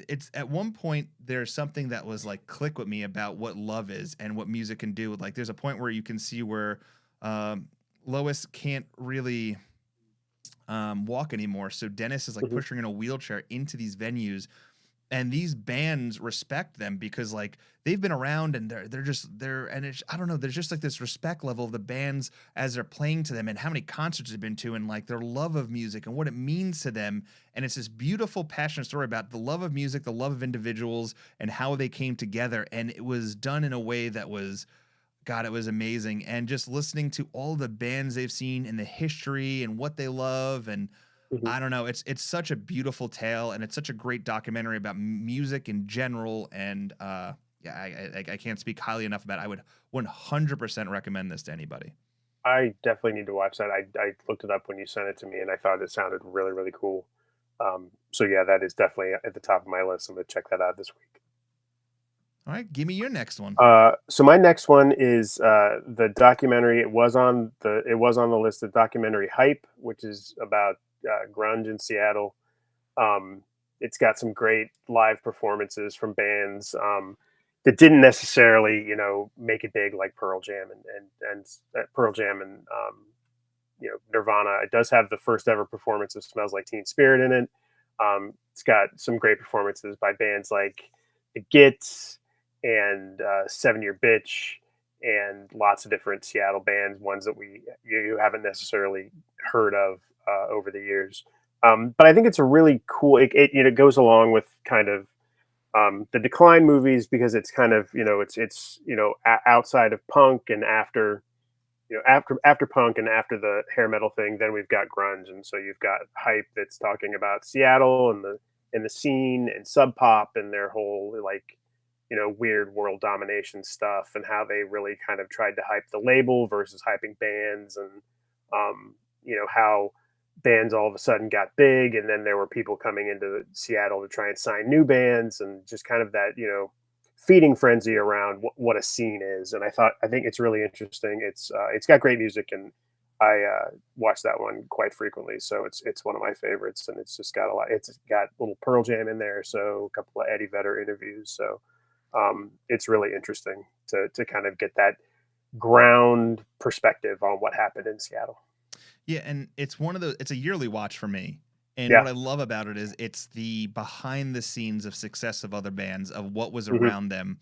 it's at one point there's something that was like click with me about what love is and what music can do. Like, there's a point where you can see where um, Lois can't really walk anymore, so Dennis is like Hmm. pushing her in a wheelchair into these venues, and these bands respect them because like they've been around, and they're and it's, I don't know, there's just like this respect level of the bands as they're playing to them and how many concerts they've been to and like their love of music and what it means to them. And it's this beautiful passionate story about the love of music, the love of individuals, and how they came together, and it was done in a way that was, God, it was amazing. And just listening to all the bands they've seen and the history and what they love, and Hmm. I don't know. It's such a beautiful tale, and it's such a great documentary about music in general. And yeah, I can't speak highly enough about it. I would 100% recommend this to anybody. I definitely need to watch that. I looked it up when you sent it to me, and I thought it sounded really, really cool. So yeah, that is definitely at the top of my list. I'm going to check that out this week. All right, give me your next one. So my next one is the documentary. It was on the list. The documentary Hype, which is about grunge in Seattle. It's got some great live performances from bands that didn't necessarily, make it big like Pearl Jam and Pearl Jam and Nirvana. It does have the first ever performance of "Smells Like Teen Spirit" in it. It's got some great performances by bands like The Gits and 7 Year Bitch and lots of different Seattle bands, ones that you haven't necessarily heard of over the years. But I think it's a really cool. It goes along with kind of the Decline movies because it's kind of outside of punk and after punk and after the hair metal thing, then we've got grunge, and so you've got Hype that's talking about Seattle and the scene and Sub Pop and their whole like weird world domination stuff and how they really kind of tried to hype the label versus hyping bands and how bands all of a sudden got big and then there were people coming into Seattle to try and sign new bands and just kind of that feeding frenzy around what a scene is. And I think it's really interesting. It's got great music and I watch that one quite frequently, so it's one of my favorites, and it's just got a lot. It's got little Pearl Jam in there, so a couple of Eddie Vedder interviews. So it's really interesting to kind of get that ground perspective on what happened in Seattle. Yeah, and it's one of those. It's a yearly watch for me. And Yeah. what I love about it is it's the behind the scenes of success of other bands, of what was Hmm. around them.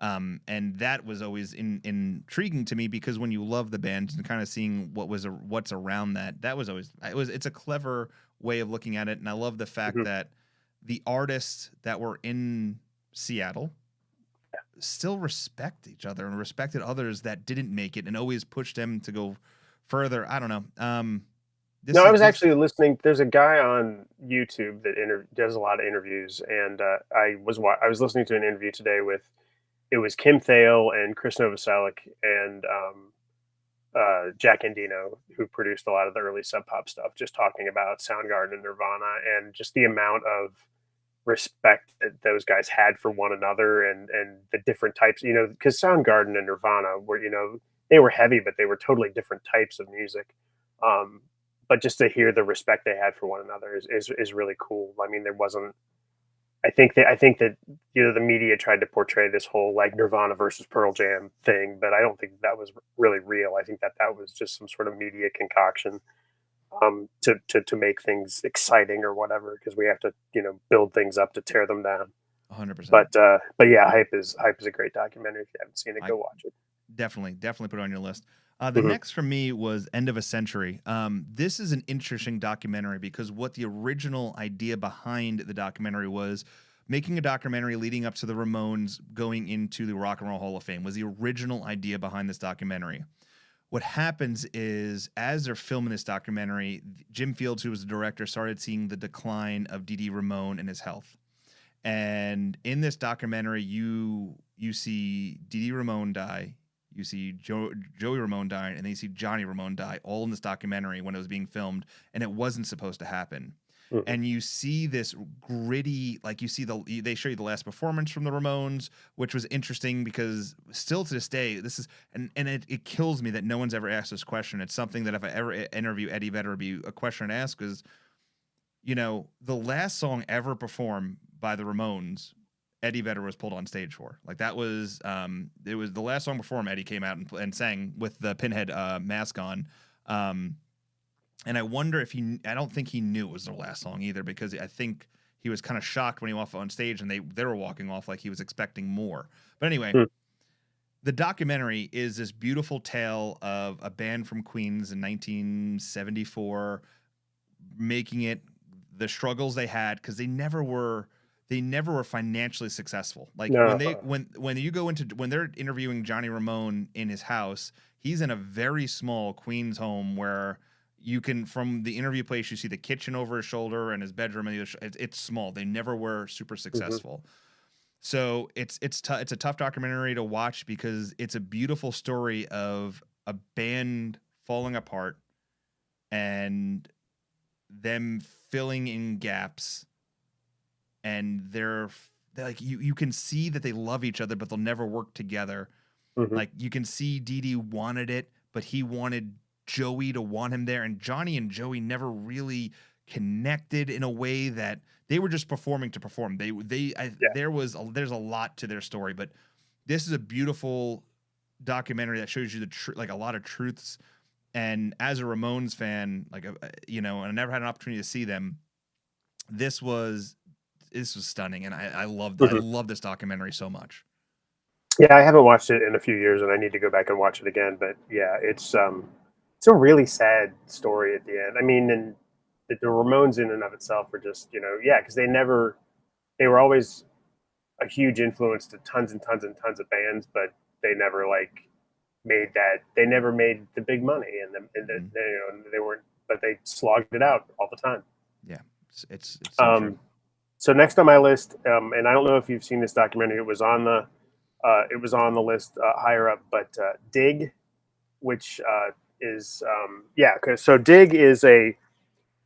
And that was always intriguing to me because when you love the band and kind of seeing what's around that, that was always it's a clever way of looking at it. And I love the fact Hmm. that the artists that were in Seattle still respect each other and respected others that didn't make it and always pushed them to go further. I don't know. No, This I is was this. actually listening. There's a guy on YouTube that does a lot of interviews, and I was listening to an interview today with it was Kim Thale and Chris Novoselic and Jack Endino, who produced a lot of the early Sub Pop stuff, just talking about Soundgarden and Nirvana and just the amount of respect that those guys had for one another and the different types, because Soundgarden and Nirvana were, they were heavy, but they were totally different types of music. Um, but just to hear the respect they had for one another is really cool. I mean, there wasn't. I think that the media tried to portray this whole like Nirvana versus Pearl Jam thing, but I don't think that was really real. I think that was just some sort of media concoction to make things exciting or whatever because we have to build things up to tear them down. 100%. But yeah, hype is a great documentary. If you haven't seen it, I go watch it. definitely put it on your list. The Hmm. next for me was End of a Century. This is an interesting documentary because what the original idea behind the documentary was making a documentary leading up to the Ramones going into the Rock and Roll Hall of Fame was the original idea behind this documentary. What happens is, as they're filming this documentary, Jim Fields, who was the director, started seeing the decline of Dee Dee Ramone and his health. And in this documentary, you see Dee Dee Ramone die, you see Joey Ramone die, and then you see Johnny Ramone die, all in this documentary when it was being filmed, and it wasn't supposed to happen. Mm-hmm. And you see this gritty, like you see they show you the last performance from the Ramones, which was interesting because still to this day, this is, and it kills me that no one's ever asked this question. It's something that if I ever interview Eddie Vedder, would be a question to ask is, you know, the last song ever performed by the Ramones, Eddie Vedder was pulled on stage for. Like that was, it was the last song before him. Eddie came out and sang with the Pinhead mask on. And I wonder if I don't think he knew it was their last song either, because I think he was kind of shocked when he went off on stage and they were walking off like he was expecting more. But anyway, the documentary is this beautiful tale of a band from Queens in 1974 making it, the struggles they had, because they never were financially successful. Like when you go into, when they're interviewing Johnny Ramone in his house, he's in a very small Queens home where you can, from the interview place, you see the kitchen over his shoulder and his bedroom, and it's small. They never were super successful. Mm-hmm. So it's a tough documentary to watch because it's a beautiful story of a band falling apart and them filling in gaps, and they're like, you can see that they love each other, but they'll never work together. Mm-hmm. Like you can see Dee Dee wanted it, but he wanted Joey to want him there, and Johnny and Joey never really connected in a way that they were just performing to perform. There's a lot to their story, but this is a beautiful documentary that shows you like a lot of truths. And as a Ramones fan, like, you know, and I never had an opportunity to see them, this was stunning. And I love this documentary so much. Yeah, I haven't watched it in a few years, and I need to go back and watch it again. But yeah, it's a really sad story at the end. I mean, and the Ramones in and of itself are just, you know, because they were always a huge influence to tons and tons and tons of bands, but they never they never made the big money, and they weren't, but they slogged it out all the time. Yeah, it's so true. So next on my list, and I don't know if you've seen this documentary, it was on the list higher up, but Dig, which is so Dig is a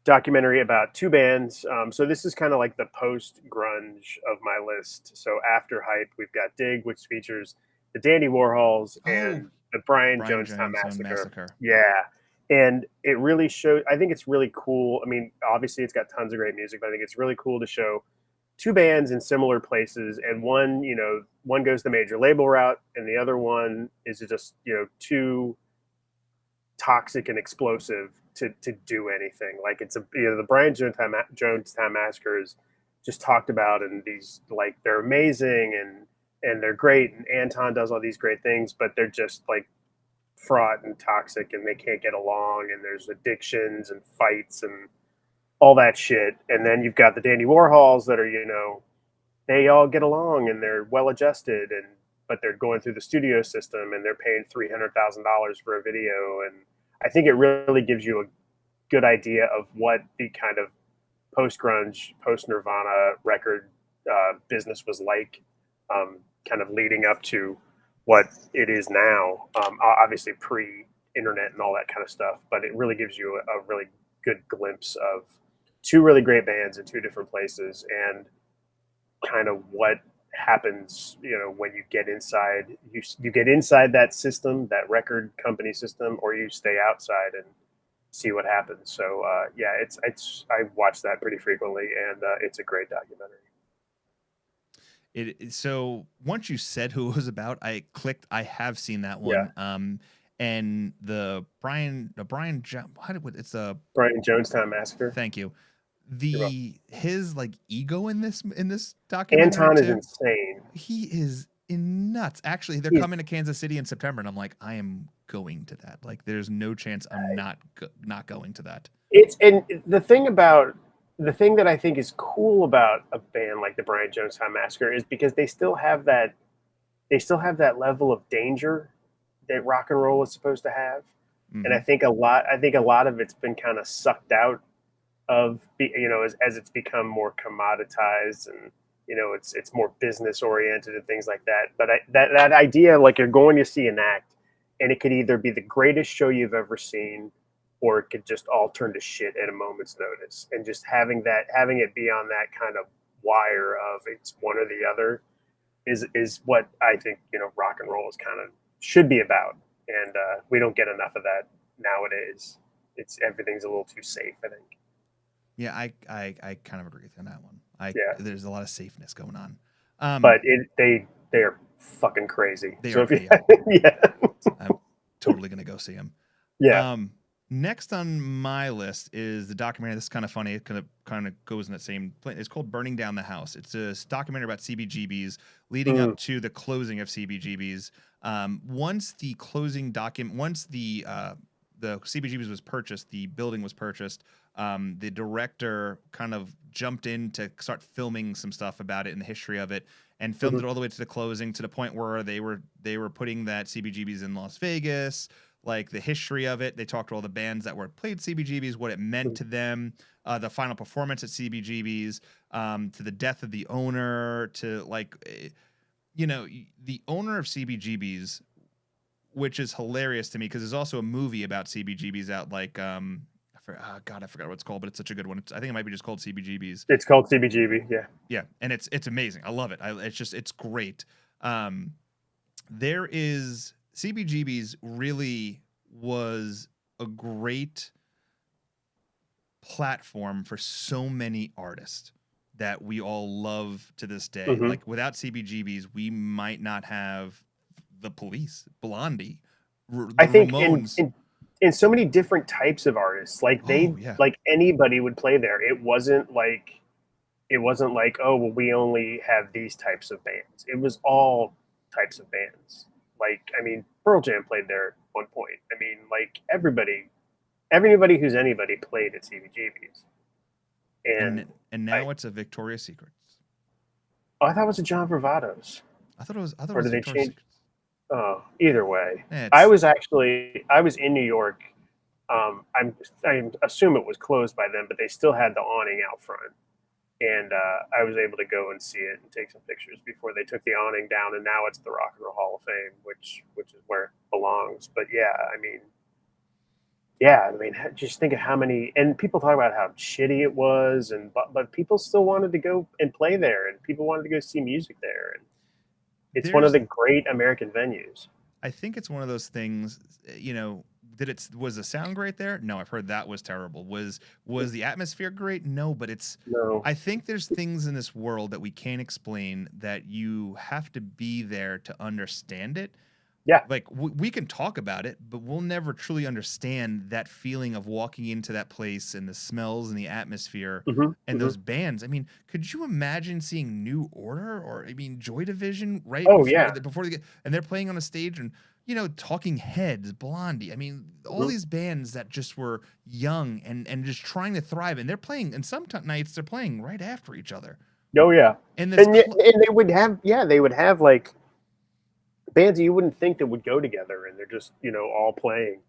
documentary about two bands. So this is kind of like the post grunge of my list. So after Hype, we've got Dig, which features the Dandy Warhols and the Brian Jonestown Massacre. Yeah. And it really shows, I think it's really cool. I mean, obviously it's got tons of great music, but I think it's really cool to show two bands in similar places. And one goes the major label route, and the other one is just, too toxic and explosive to do anything. Like it's the Brian Jonestown Massacre is just talked about, and these, like, they're amazing and they're great, and Anton does all these great things, but they're just like fraught and toxic, and they can't get along, and there's addictions and fights and all that shit. And then you've got the Dandy Warhols that are, they all get along and they're well adjusted, but they're going through the studio system and they're paying $300,000 for a video. And I think it really gives you a good idea of what the kind of post-grunge, post-Nirvana record business was like, kind of leading up to what it is now, obviously pre-internet and all that kind of stuff. But it really gives you a really good glimpse of two really great bands in two different places, and kind of what happens, when you get inside, you get inside that system, that record company system, or you stay outside and see what happens. So I watch that pretty frequently, and it's a great documentary. So once you said who it was about, I clicked. I have seen that one. Yeah. And it's the Brian Jonestown Massacre. Thank you. His like ego in this documentary. Anton is insane. He is nuts. Actually, they're coming to Kansas City in September, and I'm like, I am going to that. Like, there's no chance I'm not going to that. And the thing about the thing that I think is cool about a band like the Brian Jonestown Massacre is because they still have that level of danger that rock and roll is supposed to have. And Mm-hmm. I think a lot of it's been kind of sucked out of, as it's become more commoditized, and it's more business oriented and things like that. But that idea, like, you're going to see an act, and it could either be the greatest show you've ever seen, or it could just all turn to shit at a moment's notice. And just having it be on that kind of wire of it's one or the other is what I think rock and roll is kind of should be about. And we don't get enough of that nowadays. It's Everything's a little too safe, I think. Yeah, I kind of agree with you on that one. Yeah, There's a lot of safeness going on. but they're fucking crazy. They So are if you, pretty awful. yeah, I'm totally gonna go see them. yeah, Um, Next on my list is the documentary. This is kind of funny. It kind of goes in that same place. It's called "Burning Down the House." It's a documentary about CBGBs leading up mm, to the closing of CBGBs. Once the CBGBs was purchased, the building was purchased. The director kind of jumped in to start filming some stuff about it and the history of it, and filmed mm-hmm, it all the way to the closing, to the point where they were putting that CBGBs in Las Vegas, like the history of it. They talked to all the bands that were played CBGBs, what it meant to them, the final performance at CBGBs, to the death of the owner, to the owner of CBGBs, which is hilarious to me because there's also a movie about CBGBs out, like God, I forgot what it's called, but it's such a good one. I think it might be just called CBGBs. it's called CBGB. Yeah. Yeah, and it's amazing. I love it. It's great. Um, there is CBGB's really was a great platform for so many artists that we all love to this day. Mm-hmm. Like, without CBGB's, we might not have the Police, Blondie, I the think Ramones. in so many different types of artists, Oh yeah, like anybody would play there. It wasn't like, oh well, we only have these types of bands. It was all types of bands. Like, I mean, Pearl Jam played there at one point. I mean, like, everybody who's anybody played at CBGB's. And and I now it's a Victoria's Secrets. oh, I thought it was a John Bravado's, I thought it or was did they Victoria's change? Secrets. Oh, either way, Yeah, I was in New York. I assume it was closed by then, but they still had the awning out front, and I was able to go and see it and take some pictures before they took the awning down. And now it's the Rock and Roll Hall of Fame, which is where it belongs. But yeah, I mean, just think of how many, and people talk about how shitty it was, and but people still wanted to go and play there, and people wanted to go see music there, and it's one of there's the great American venues. I think it's one of those things, was the sound great there? No, I've heard that was terrible. Was the atmosphere great? No, but No, I think there's things in this world that we can't explain that you have to be there to understand it. yeah, Like, we can talk about it, but we'll never truly understand that feeling of walking into that place and the smells and the atmosphere hmm and hmm those bands. I mean, could you imagine seeing New Order, or I mean Joy Division, right oh before yeah, before they get, and they're playing on a stage, and Talking Heads, Blondie. I mean, all hmm these bands that just were young and just trying to thrive, and they're playing, and some nights they're playing right after each other. oh yeah, And this and they would have like bands you wouldn't think that would go together, and they're just all playing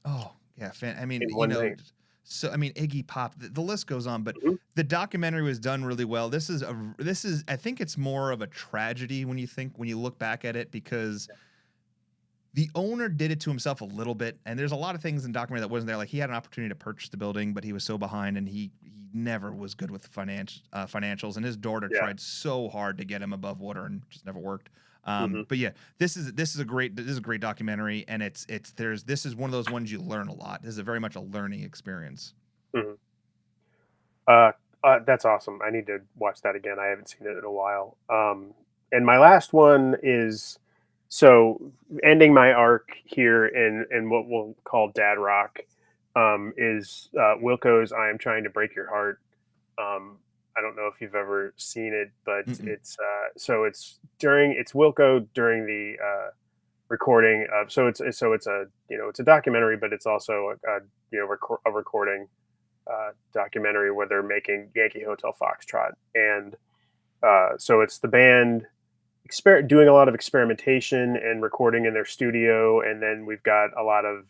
Oh, yeah, I mean, in one night. so I mean, Iggy Pop, the list goes on, but Hmm the documentary was done really well. This is I think it's more of a tragedy when you look back at it, because the owner did it to himself a little bit, and there's a lot of things in the documentary that wasn't there. Like, he had an opportunity to purchase the building, but he was so behind, and he never was good with financials. And his daughter Yeah. tried so hard to get him above water, and just never worked. hmm But yeah, this is a great documentary, and this is one of those ones you learn a lot. This is very much a learning experience. hmm that's awesome. I need to watch that again. I haven't seen it in a while. And my last one is, so ending my arc here in what we'll call Dad Rock, is Wilco's "I Am Trying to Break Your Heart." Um, I don't know if you've ever seen it, but Mm-mm. it's Wilco during the recording. So it's a documentary, but it's also a recording documentary where they're making Yankee Hotel Foxtrot, and so it's the band doing a lot of experimentation and recording in their studio, and then we've got a lot of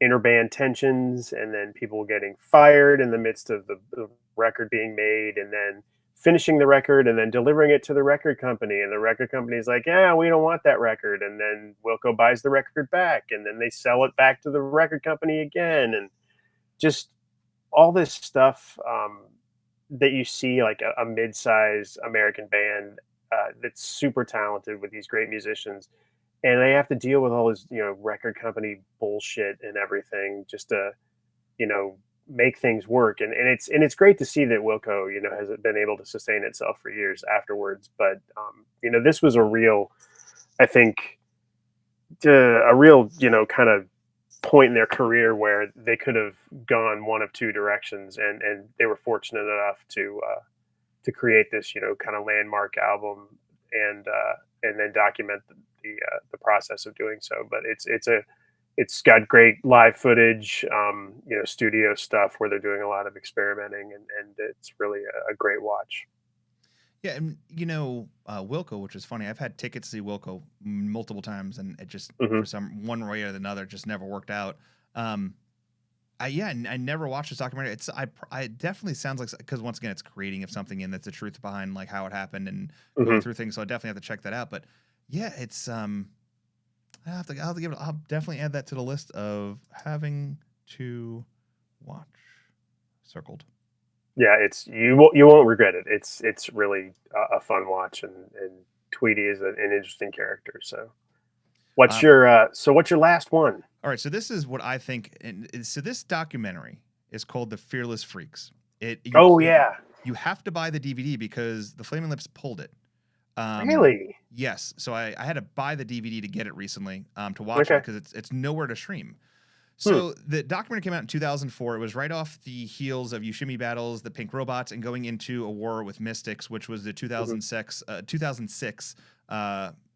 interband tensions, and then people getting fired in the midst of the record being made, and then finishing the record, and then delivering it to the record company, and the record company is like, yeah, we don't want that record, and then Wilco buys the record back, and then they sell it back to the record company again, and just all this stuff that you see like a mid-sized American band that's super talented with these great musicians, and they have to deal with all this record company bullshit and everything just to you know make things work. And it's great to see that Wilco has been able to sustain itself for years afterwards. But this was a real, I think, a real kind of point in their career where they could have gone one of two directions, and they were fortunate enough to create this kind of landmark album, and then document the process of doing so. But it's got great live footage, studio stuff where they're doing a lot of experimenting, and it's really a great watch. Yeah, and Wilco, which is funny. I've had tickets to see Wilco multiple times, and it just Hmm. for some one way or another just never worked out. I never watched this documentary. It definitely sounds like, because once again it's creating of something, and that's the truth behind like how it happened and going Hmm. through things. So I definitely have to check that out. But yeah, it's I'll have to give it. I'll definitely add that to the list of having to watch. Circled. Yeah, you won't regret it. It's really a fun watch, and Tweety is an interesting character. So Um, what's your last one? all right, so this is what I think. So this documentary is called "The Fearless Freaks." It you Oh can't yeah, you have to buy the DVD because the Flaming Lips pulled it. Um, really? yes, so I had to buy the DVD to get it recently to watch it Okay. because it's nowhere to stream. Hmm. So the documentary came out in 2004. It was right off the heels of Yushimi Battles, the Pink Robots, and going into A War with Mystics, which was the Hmm. 2006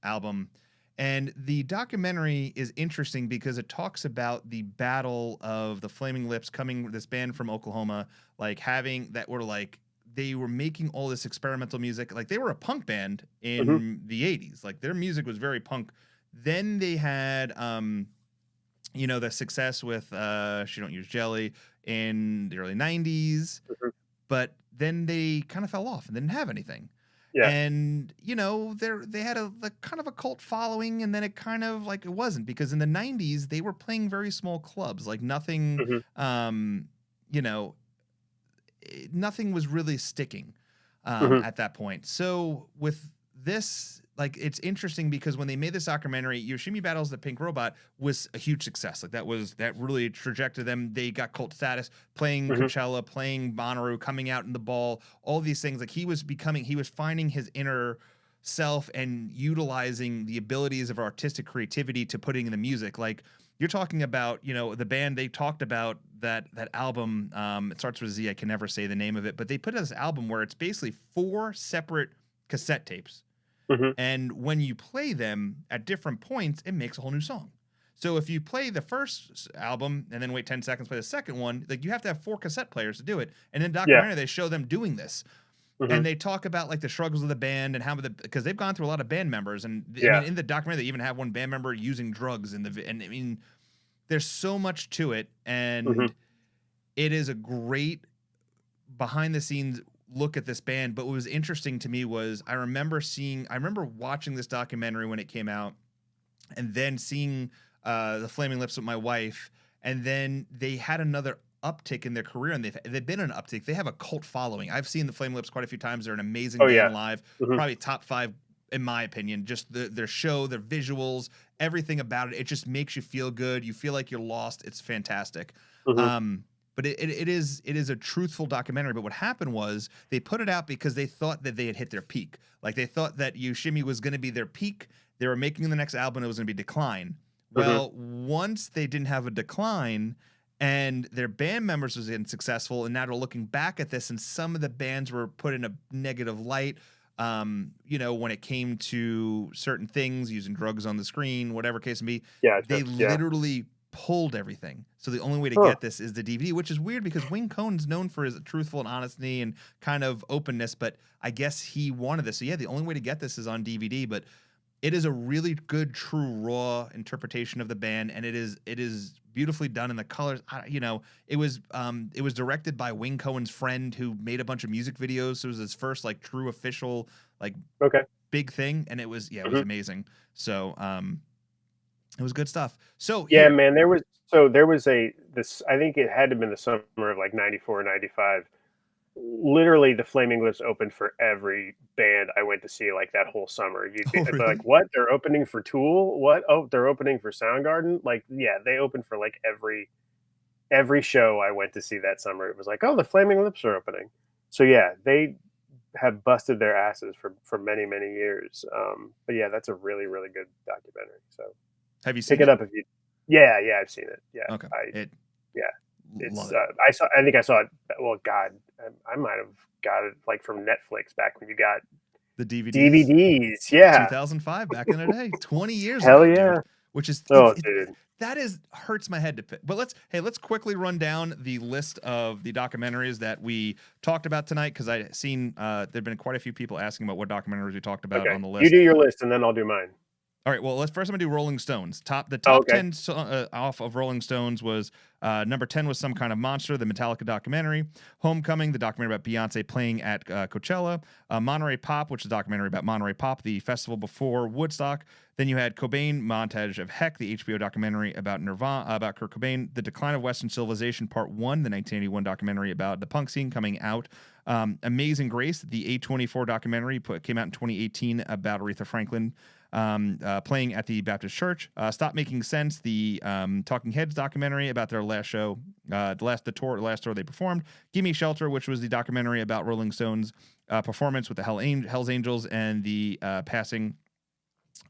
album. And the documentary is interesting because it talks about the battle of the Flaming Lips coming, this band from Oklahoma, like having that were like they were making all this experimental music. Like they were a punk band Hmm. in the 80s. Like their music was very punk. Then they had the success with She Don't Use Jelly in the early 90s, Hmm. but then they kind of fell off and didn't have anything. Yeah. And they had a like, kind of a cult following, and then it kind of like it wasn't, because in the 90s they were playing very small clubs, like nothing Hmm. you know nothing was really sticking Hmm. at that point. So with this, like, it's interesting because when they made this documentary, Yoshimi Battles the Pink Robot was a huge success. Like that really trajected them. They got cult status, playing Hmm. Coachella, playing Bonnaroo, coming out in the ball, all these things. Like he was finding his inner self and utilizing the abilities of artistic creativity to putting in the music. Like you're talking about, the band, they talked about that album. It starts with Z. I can never say the name of it, but they put out this album where it's basically 4 separate cassette tapes, Hmm. and when you play them at different points, it makes a whole new song. So if you play the first album and then wait 10 seconds, play the second one, like you have to have 4 cassette players to do it. And in Yeah. documentary, they show them doing this. Hmm. And they talk about like the struggles of the band and how because they've gone through a lot of band members. And I Yeah. mean, in the documentary, they even have one band member using drugs and I mean, there's so much to it. Hmm. And it is a great behind the scenes look at this band. But what was interesting to me was I remember watching this documentary when it came out, and then seeing the Flaming Lips with my wife, and then they had another uptick in their career, and they've been an uptick. They have a cult following. I've seen the Flaming Lips quite a few times. They're an amazing Oh yeah. band live, Hmm. probably top 5 in my opinion. Just their show, their visuals, everything about it. It just makes you feel good. You feel like you're lost. It's fantastic. Hmm. Um, but it is a truthful documentary. But what happened was they put it out because they thought that they had hit their peak. Like they thought that Yoshimi was going to be their peak. They were making the next album. It was going to be decline. Hmm. Well, once they didn't have a decline and their band members was unsuccessful, and now they're looking back at this, and some of the bands were put in a negative light. When it came to certain things, using drugs on the screen, whatever case may be, Gotcha. they Yeah. literally pulled everything. So the only way to Huh. get this is the DVD, which is weird because Wayne Cohn's known for his truthful and honesty and kind of openness, but I guess he wanted this. So yeah, the only way to get this is on DVD, but it is a really good, true, raw interpretation of the band, and it is beautifully done in the colors. It was directed by Wayne Cohen's friend who made a bunch of music videos. So it was his first like true official like Okay. big thing, and it was Mhm. amazing. So it was good stuff. So Yeah, here, man, there was a this I think it had to have been the summer of, like, 94 or 95. Literally, the Flaming Lips opened for every band I went to see, like, that whole summer. oh I'd be really? like, "What? They're opening for Tool? What? Oh, they're opening for Soundgarden?" Like, yeah, they opened for, like, every show I went to see that summer. It was like, "Oh, the Flaming Lips are opening." So, yeah, they have busted their asses for many, many years. But, yeah, that's a really, really good documentary, so Have you pick seen it it? up if you. Yeah, yeah, I've seen it. Yeah, Okay, it yeah, love it's, it. I think I saw it, well, God, I might have got it, like, from Netflix back when you got The DVDs. DVDs, yeah. 2005 back in the day, 20 years Hell ago, dude. yeah. Which is Oh, dude. that is hurts my head to pick. But let's quickly run down the list of the documentaries that we talked about tonight because I seen there've been quite a few people asking about what documentaries we talked about Okay. on the You list. do your list, and then I'll do mine. All right. Well, let's first. I'm gonna do Rolling Stones. The Oh, top okay. 10 off of Rolling Stones was number 10 was Some Kind of Monster, the Metallica documentary. Homecoming, the documentary about Beyonce playing at Coachella. Monterey Pop, which is a documentary about Monterey Pop, the festival before Woodstock. Then you had Cobain, Montage of Heck, the HBO documentary about Nirvana, about Kurt Cobain. The Decline of Western Civilization, Part One, the 1981 documentary about the punk scene coming out. Amazing Grace, the A24 documentary, came out in 2018 about Aretha Franklin playing at the Baptist Church. Stop Making Sense, the Talking Heads documentary about their last show, the last tour they performed. Gimme Shelter, which was the documentary about Rolling Stones' performance with the Hell's Angels and the passing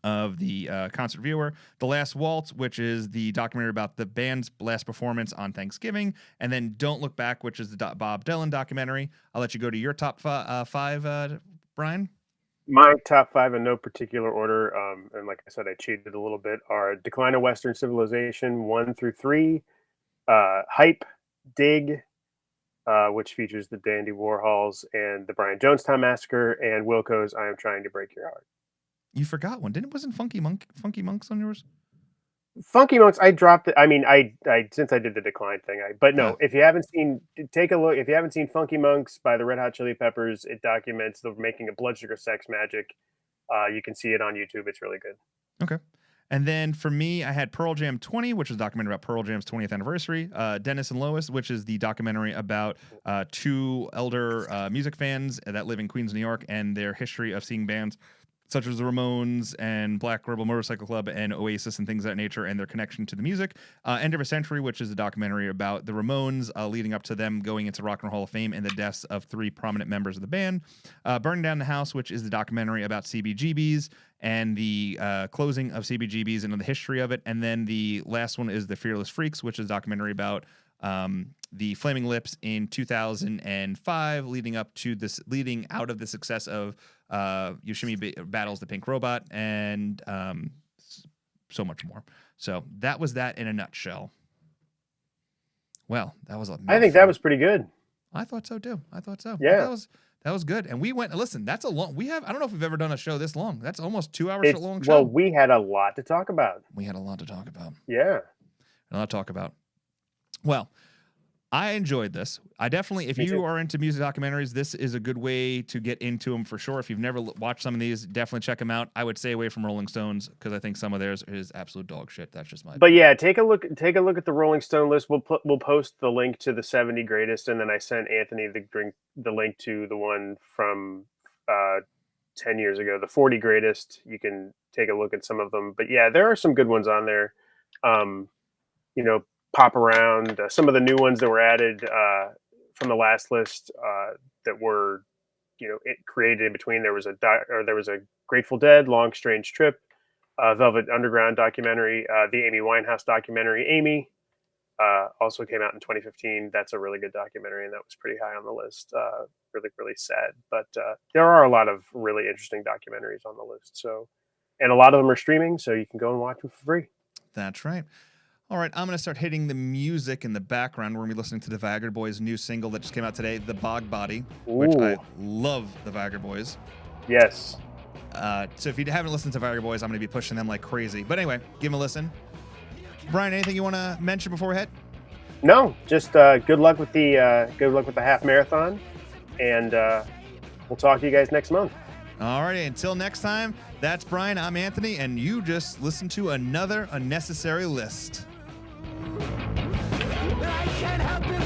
of the concert viewer. The Last Waltz, which is the documentary about the band's last performance on Thanksgiving. And then Don't Look Back, which is the Bob Dylan documentary. I'll let you go to your top five, Brian. My top 5 in no particular order, and like I said, I cheated a little bit, are Decline of Western Civilization 1 through 3, Hype, Dig, which features the Dandy Warhols and the Brian Jonestown Massacre, and Wilco's I Am Trying to Break Your Heart. You forgot one. Wasn't Funky Monks on yours? Funky Monks, I dropped it. I mean, I since I did the Decline thing, but no, Ah, if you haven't seen, take a look. If you haven't seen Funky Monks by the Red Hot Chili Peppers, it documents the making of Blood Sugar Sex Magic. You can see it on YouTube. It's really good. okay. And then for me, I had Pearl Jam 20, which is a documentary about Pearl Jam's 20th anniversary. Dennis and Lois, which is the documentary about two elder music fans that live in Queens, New York, and their history of seeing bands such as the Ramones and Black Rebel Motorcycle Club and Oasis and things of that nature and their connection to the music. End of a Century, which is a documentary about the Ramones leading up to them going into Rock and Roll Hall of Fame and the deaths of three prominent members of the band. Burning Down the House, which is the documentary about CBGBs and the closing of CBGBs and the history of it. And then the last one is The Fearless Freaks, which is a documentary about the Flaming Lips in 2005, leading out of the success of Yoshimi battles the Pink Robot and so much more. So that was that in a nutshell. Well, that was a I think that mouthful. was pretty good. I thought so too. I thought so. Yeah, That was good. And we went. Listen, that's a long. We have. I don't know if we've ever done a show this long. That's almost 2 hour it's long well, show. we had a lot to talk about. We had a lot to talk about. Yeah, A lot to talk about. Well, I enjoyed this. I definitely, if me you too. are into music documentaries, this is a good way to get into them for sure. If you've never watched some of these, definitely check them out. I would stay away from Rolling Stones because I think some of theirs is absolute dog shit. That's just my But opinion. yeah, take a look. Take a look at the Rolling Stone list. We'll post the link to the 70 greatest, and then I sent Anthony the link to the one from uh, 10 years ago, the 40 greatest. You can take a look at some of them. But yeah, there are some good ones on there. Um, you know, pop around. Some of the new ones that were added from the last list that were, it created in between. There was a Grateful Dead, Long Strange Trip, Velvet Underground documentary, the Amy Winehouse documentary, Amy. Also came out in 2015. That's a really good documentary, and that was pretty high on the list. Really, really sad, but there are a lot of really interesting documentaries on the list. So, and a lot of them are streaming, so you can go and watch them for free. That's right. All right, I'm going to start hitting the music in the background. We're going to be listening to the Viagra Boys' new single that just came out today, The Bog Body, which I love the Viagra Boys. Yes. So if you haven't listened to Viagra Boys, I'm going to be pushing them like crazy. But anyway, give them a listen. Brian, anything you want to mention before we head? No, just good luck with the half marathon, and we'll talk to you guys next month. All righty, until next time, that's Brian, I'm Anthony, and you just listened to another Unnecessary List. I can't help it.